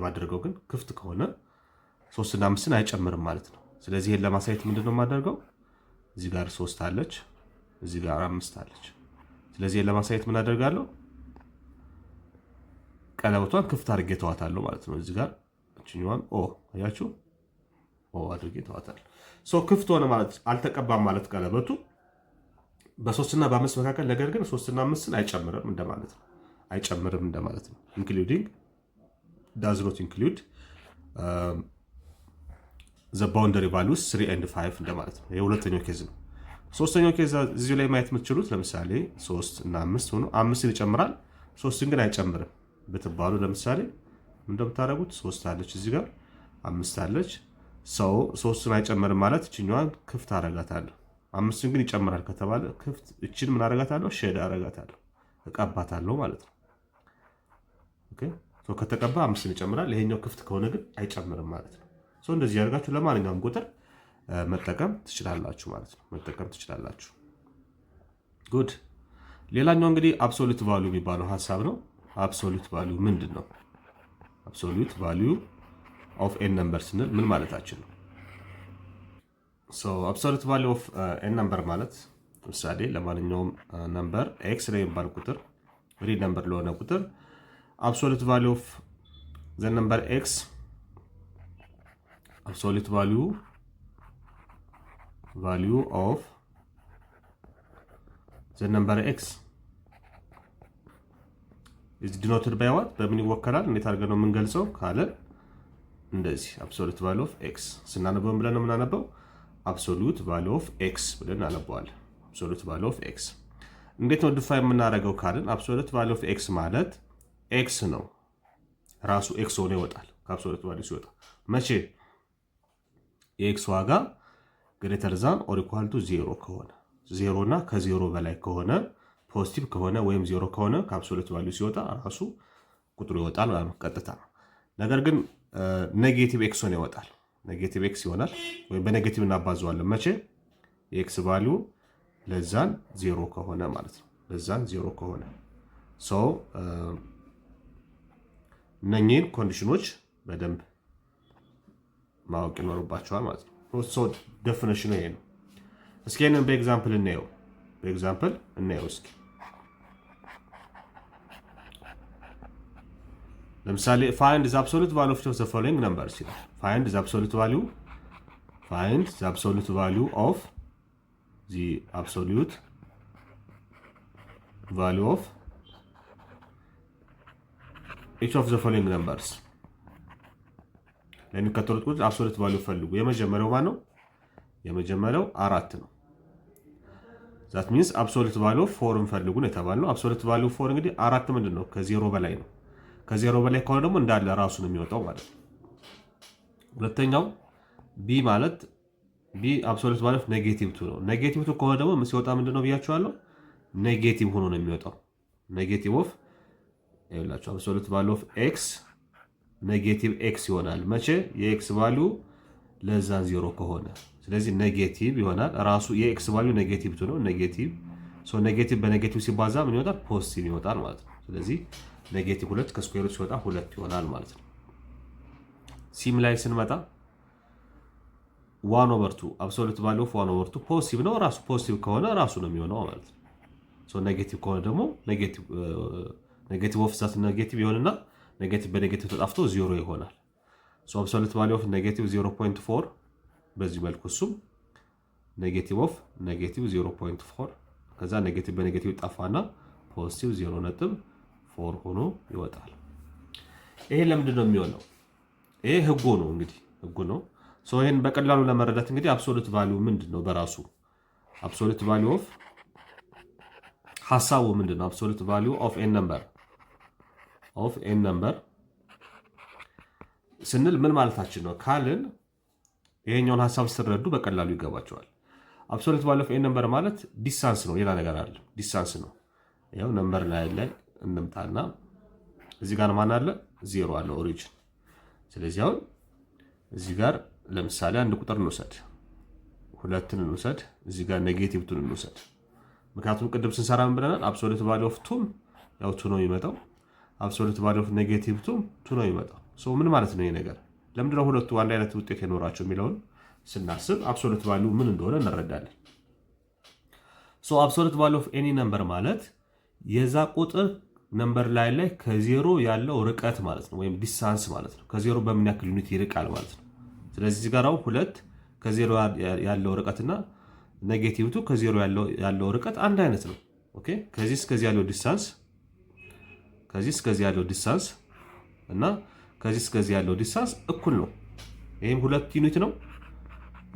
ባደርገው ግን ክፍት ከሆነ 3 እና 5ን አይጨምርም ማለት ነው። ስለዚህ ይሄን ለማሳየት ምንድነው የማደርገው? እዚህ ጋር 3 አለች፣ እዚህ ጋር 5 አለች። ስለዚህ ይሄን ለማሳየት ምን አደርጋለሁ? ቀለበቷን ክፍት አድርጌ ተዋታለሁ ማለት ነው። እዚህ ጋር እችኛዋን አያችሁ፣ አድርጌ ተዋታለሁ። ክፍት ሆነ ማለት አልተቀባም ማለት ቀለበቱ በ3 እና በ5 መካከል። ነገር ግን 3 እና 5ን አይጨምርም እንደማለት ነው። ኢንክሉዲንግ ዳዝ ኖት ኢንክሉድ ዘ ባውንደሪ ቫሉስ 3 and 5 እንደማለት ነው። የሁለተኛው ኬዝ ነው። ሶስተኛው ኬዝ እዚሁ ላይ ማየት የምትችሉት ለምሳሌ 3 እና 5 ሆኖ 5ን ይጨምራል 3ን ግን አይጨምርም ብትባሉ ለምሳሌ እንደምታደርጉት 3 አለች እዚህ ጋር 5 አለች። 3ን አይጨምርም ማለት እችኛዋን ክፍት አረጋታለሁ። 5ን ግን ይጨምራል ከተባለ ክፍት እችን ምን አረጋታለሁ? ሼድ አረጋታለሁ፣ እቀባታለሁ ማለት ነው። ኦኬ ከተቀባ 5ን ይጨምራል። ይሄኛው ክፍት ከሆነ ግን አይጨምርም ማለት ነው። እንደዚህ ያደርጋችሁ ለማንኛውም ቁጥር መጠቀም ትችላላችሁ ማለት ነው። ጉድ። ሌላኛው እንግዲህ አብሶሉት ቫልዩ የሚባለው ሀሳብ ነው። አብሶሉት ቫልዩ ምንድን ነው? አብሶሉት ቫልዩ ኦፍ ኤን ነምበር ስንል ምን ማለታችን ነው? አብሶሉት ቫልዩ ኦፍ ኤን ነምበር ማለት ለምሳሌ ለማንኛውም ነምበር ኤክስ ላይ የሚባል ቁጥር ሪል ነምበር ለሆነ ቁጥር አብሶሉት ቫልዩ ኦፍ ዘ ነምበር ኤክስ absolute value of the number x is denoted by what? በምን ይወከላል? እንዴት አድርገን ነው የምንገልጸው ካለ እንደዚህ absolute value of x ስናነበው ብለን ነው የምናነበው absolute value of x ብለን እናነበዋለን። absolute value of x እንዴት ነው ዲፋይን የምናደርገው ካልን absolute value of x ማለት x ነው ራሱ x ሆኖ ይወጣል። ከabsolute value ሲወጣ መቼ የኤክስ ዋጋ ግሬተር ዛን ኦር ኢኳል ቱ 0 ከሆነ 0 እና ከ0 በላይ ከሆነ ፖዚቲቭ ከሆነ ወይም 0 ከሆነ ከአብሶሉት ቫልዩ ሲወጣ ራሱ ቁጥሩ ይወጣል ማለት ነው ቀጥታ። ነገር ግን ኔጌቲቭ ኤክስ ሆነ ይወጣል። ኔጌቲቭ ኤክስ ይሆናል ወይም በኔጌቲቭ እናባዘዋለን መቼ የኤክስ ቫልዩ ለዛን 0 ከሆነ ማለት ነው። ለዛን 0 ከሆነ እነኚህን ኮንዲሽኖች በደንብ ማወቅ ይኖርባቸዋል ማለት ነው። ዴፊኒሽኑ ይሄ ነው። እስኪ ይሄንን በኤግዛምፕል እናየው። እስኪ ለምሳሌ find the absolute value of the following numbers ይላል። find the absolute value of each of the following numbers ለሚከተሉት ቁጥር አብሶሉት ቫልዩ ፈልጉ። የመጀመሪያው ማን ነው? የመጀመሪያው 4 ነው። that means absolute value of 4 ፈልጉ ነው የተባለው። absolute value of 4 እንግዲህ 4 ምንድነው? ከ0 በላይ ነው። ከ0 በላይ ከሆነ ደግሞ እንዳለ ራሱ ነው የሚወጣው ማለት ነው። ሁለተኛው b ማለት b absolute value of -2 ነው። -2 ከሆነ ደግሞ ሲወጣ ምንድነው ብያችኋለሁ? ኔጌቲቭ ሆኖ ነው የሚወጣው። ኔጌቲቭ ኦፍ ይላችሁ absolute value of x ኔጌቲቭ ኤክስ ይሆናል መቼ የኤክስ ቫልዩ ለዛን 0 ከሆነ። ስለዚህ ኔጌቲቭ ይሆናል ራሱ የኤክስ ቫልዩ ኔጌቲቭ ነው። ኔጌቲቭ በኔጌቲቭ ሲባዛ ምን ይወጣል? ፖዚቲቭ ይወጣል ማለት ነው። ስለዚህ ኔጌቲቭ 2 ከስኩዌር ሩት ሲወጣ 2 ይሆናል ማለት ነው። ሲም ላይ ስንመጣ 1/2 አብሶሉት ቫልዩ ኦፍ 1/2 ፖዚቲቭ ነው። ራሱ ፖዚቲቭ ከሆነ ራሱ ነው የሚሆነው ማለት ነው። ኔጌቲቭ ከሆነ ደግሞ ኔጌቲቭ ኦፍ ዛት ኔጌቲቭ ይሆንና ኔጌቲቭ በኔጌቲቭ ተጣፍቶ 0 ይሆናል። አብሶሉት ቫልዩ ኦፍ ኔጌቲቭ 0.4 በዚህ መልኩ እሱም ኔጌቲቭ ኦፍ ኔጌቲቭ 0.4 ከዛ ኔጌቲቭ በኔጌቲቭ ጣፋና ፖዚቲቭ 0.4 ሆኖ ይወጣል። ይሄ ለምንድን ነው የሚሆነው? ይሄ ህጉ ነው እንግዲህ ህጉ ነው። ይሄን በቀላሉ ለመረዳት እንግዲህ አብሶሉት ቫልዩ ምንድነው በራሱ አብሶሉት ቫልዩ ኦፍ ሐሳቡ ምንድነው? አብሶሉት ቫልዩ ኦፍ ኤን ነምበር ስንል ምን ማለታችን ነው ካልን ይሄኛውን ሐሳብ ስትረዱ በቀላሉ ይገባቸዋል። አብሶሉት ቫልዩ ኦፍ ኤን ነምበር ማለት ዲስታንስ ነው፣ ሌላ ነገር አይደለም። ዲስታንስ ነው። ያው ነምበር ላይ እንምጣና እዚህ ጋር ማን አለ? 0 አለ ኦሪጅን። ስለዚህ አሁን እዚህ ጋር ለምሳሌ አንድ ቁጥር እንውሰድ፣ 2ን እንውሰድ፣ እዚህ ጋር ኔጌቲቭ 2 እንውሰድ። ምክንያቱም ቅድም ስንሰራ ምን ብለናል? አብሶሉት ቫልዩ ኦፍ 2 ያው 2 ነው የሚመጣው፣ አብሶሉት ቫልዩ ኦፍ ኔጌቲቭ 2 ነው የሚመጣው። ሶ ምን ማለት ነው ይሄ ነገር? ለምንድነው ሁለቱ አንድ አይነት ውጤት የኖራቸው የሚለውን ስናስብ አብሶሉት ቫልዩ ምን እንደሆነ እንረዳለን። ሶ አብሶሉት ቫልዩ ኦፍ ኤኒ ነምበር ማለት የዛ ቁጥር ነምበር ላይ ከዜሮ ያለው ርቀት ማለት ነው፣ ወይም ዲስታንስ ማለት ነው። ከዜሮ በምን ያክል ዩኒት ይርቃል ማለት ነው። ስለዚህ እዚህ ጋር 2 ከዜሮ ያለው ርቀትና ኔጌቲቭ 2 ከዜሮ ያለው ርቀት አንድ አይነት ነው። ኦኬ ከዚህ እስከዚህ ያለው ዲስታንስ እና ከዚህ እስከዚህ ያለው ዲስታንስ እኩል ነው። ይሄም 2 ዩኒት ነው፣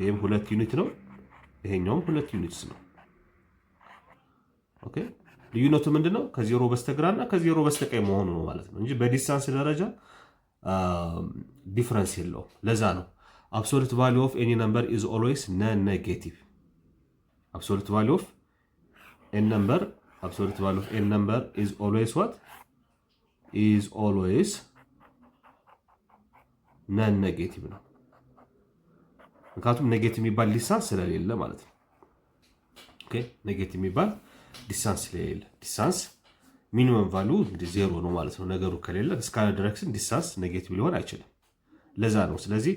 ይሄም 2 ዩኒት ነው፣ ይሄኛውም 2 ዩኒትስ ነው። ኦኬ ልዩነቱ ምንድነው? ከዜሮ በስተግራና ከዜሮ በስተቀኝ መሆኑ ነው ማለት ነው እንጂ በዲስታንስ ደረጃ ዲፈረንስ የለው። ለዛ ነው አብሶሉት ቫልዩ ኦፍ ኤኒ ነምበር ኢዝ ኦልዌይስ ነን ኔጌቲቭ። አብሶሉት ቫልዩ ኦፍ ኤኒ ነምበር ኢዝ ኦልዌይስ ዋት ኢዝ ኦልዌይስ ነን ኔጌቲቭ ነው። ምክንያቱም ኔጌቲቭ የሚባል ዲስታንስ ስለሌለ ማለት ነው። ኦኬ ኔጌቲቭ የሚባል ዲስታንስ ስለሌለ፣ ዲስታንስ ሚኒመም ቫልዩ እንግዲህ 0 ነው ማለት ነው። ነገሩ ከሌለ ስካላር ዳይሬክሽን ዲስታንስ ኔጌቲቭ ሊሆን አይችልም። ለዛ ነው ስለዚህ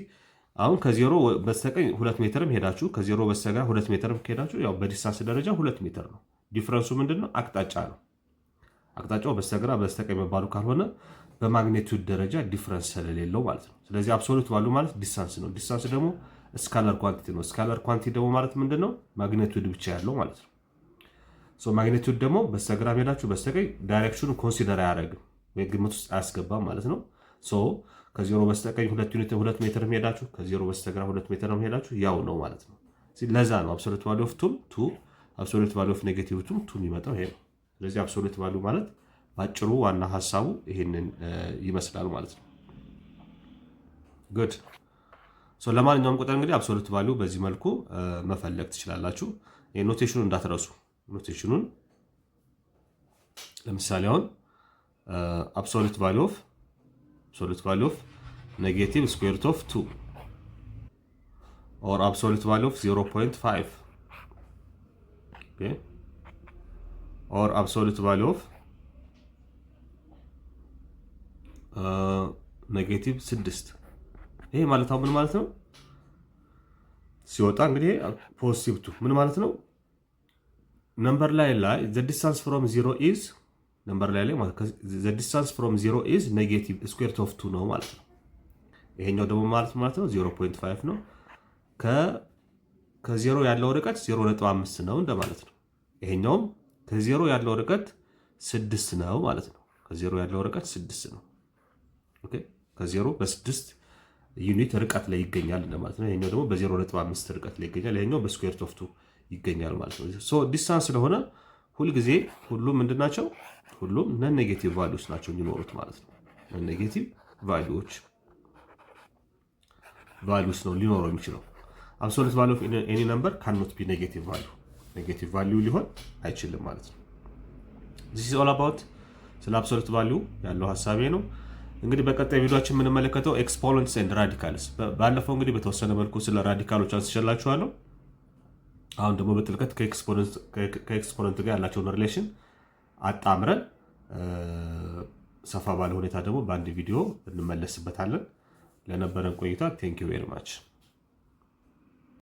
አሁን ከዜሮ በስተቀኝ 2 ሜትርም ሄዳችሁ ከዜሮ በስተግራ 2 ሜትርም ከሄዳችሁ ያው በዲስታንስ ደረጃ 2 ሜትር ነው። ዲፈረንሱ ምንድነው? አቅጣጫ ነው። አቅጣጫው በስተግራ በስተቀኝ መባሉ ካልሆነ በማግኒቲዩድ ደረጃ ዲፈረንስ ስለሌለው ማለት ነው። ስለዚህ አብሶሉት ቫልዩ ማለት ዲስታንስ ነው። ዲስታንስ ደግሞ ስካላር ኳንቲቲ ነው። ስካላር ኳንቲቲ ደግሞ ማለት ምንድነው? ማግኒቲዩድ ብቻ ያለው ማለት ነው። ሶ ማግኒቲዩድ ደግሞ በስተግራ ሄዳችሁ በስተቀኝ ዳይሬክሽኑ ኮንሲደር አያደርግም ወይ ግምት ውስጥ አያስገባም ማለት ነው። ሶ ከዜሮ በስተቀኝ 2 ሜትር ሄዳችሁ ከዜሮ በስተግራ 2 ሜትር ሄዳችሁ ያው ነው ማለት ነው። ለዛ ነው አብሶሉት ቫልዩ ኦፍ 2 አብሶሉት ቫልዩ ኦፍ ኔጌቲቭ 2 የሚመጣው ይሄ ነው። ስለዚህ አብሶሉት ቫልዩ ማለት ባጭሩ ዋና ሐሳቡ ይሄንን ይመስላል ማለት ነው። ጉድ ሶ ለማንኛውም ቁጥር እንግዲህ አብሶሉት ቫልዩ በዚህ መልኩ መፈለግ ትችላላችሁ። ኖቴሽኑን እንዳትረሱ። ኖቴሽኑን ለምሳሌ አሁን አብሶሉት ቫልዩ ኦፍ ኔጌቲቭ ስኩዌር ሩት ኦፍ 2 or absolute value of 0.5 okay or absolute value of ኔጌቲቭ 6 ይሄ ማለት ምን ማለት ነው? ሲወጣ እንግዲህ ፖዚቲቭ 2 ምን ማለት ነው? ነምበር ላይ the distance from 0 is ነምበር ላይ ማለት the distance from 0 is ኔጌቲቭ ስኩዌር ሩት ኦፍ 2 ነው ማለት ነው። ይሄኛው ደግሞ ማለት ነው 0.5 ነው። ከዜሮ ያለው ርቀት 0.5 ነው እንደማለት ነው። ይሄኛውም ከዜሮ ያለው ርቀት 6 ነው ማለት ነው። ከዜሮ ያለው ርቀት 6 ነው። ኦኬ ከዜሮ በ6 ዩኒት ርቀት ላይ ይገኛል እንደማለት ነው። ይሄኛው ደግሞ በ0.5 ርቀት ላይ ይገኛል። ይሄኛው በስኩዌር ሩት ኦፍ 2 ይገኛል ማለት ነው። ሶ ዲስታንስ ስለሆነ ሁልጊዜ ሁሉም ምንድናቸው? ሁሉም ነን ኔጌቲቭ ቫልዩስ ናቸው የሚኖሩት ማለት ነው። ነን ኔጌቲቭ ቫልዩስ ነው ሊኖረው የሚችለው። አብሶሉት ቫልዩ ኦፍ ኤኒ ነምበር ካንኖት ቢ ኔጌቲቭ ቫልዩ ሊሆን አይችልም ማለት ነው። this is all about ስለ አብሶሉት ቫልዩ ያለው ሐሳቤ ነው። እንግዲህ በቀጣይ ቪዲዮአችን የምንመለከተው ኤክስፖነንትስ ኤንድ ራዲካልስ። ባለፈው እንግዲህ በተወሰነ መልኩ ስለ ራዲካሎች አንስቼላችኋለሁ። አሁን ደግሞ በጥልቀት ከኤክስፖነንት ጋር ያላቸውን ሪሌሽን አጣምረን ሰፋ ባለ ሁኔታ ደግሞ በአንድ ቪዲዮ እንመለስበታለን። ለነበረን ቆይታ ቴንክ ዩ ቬሪ ማች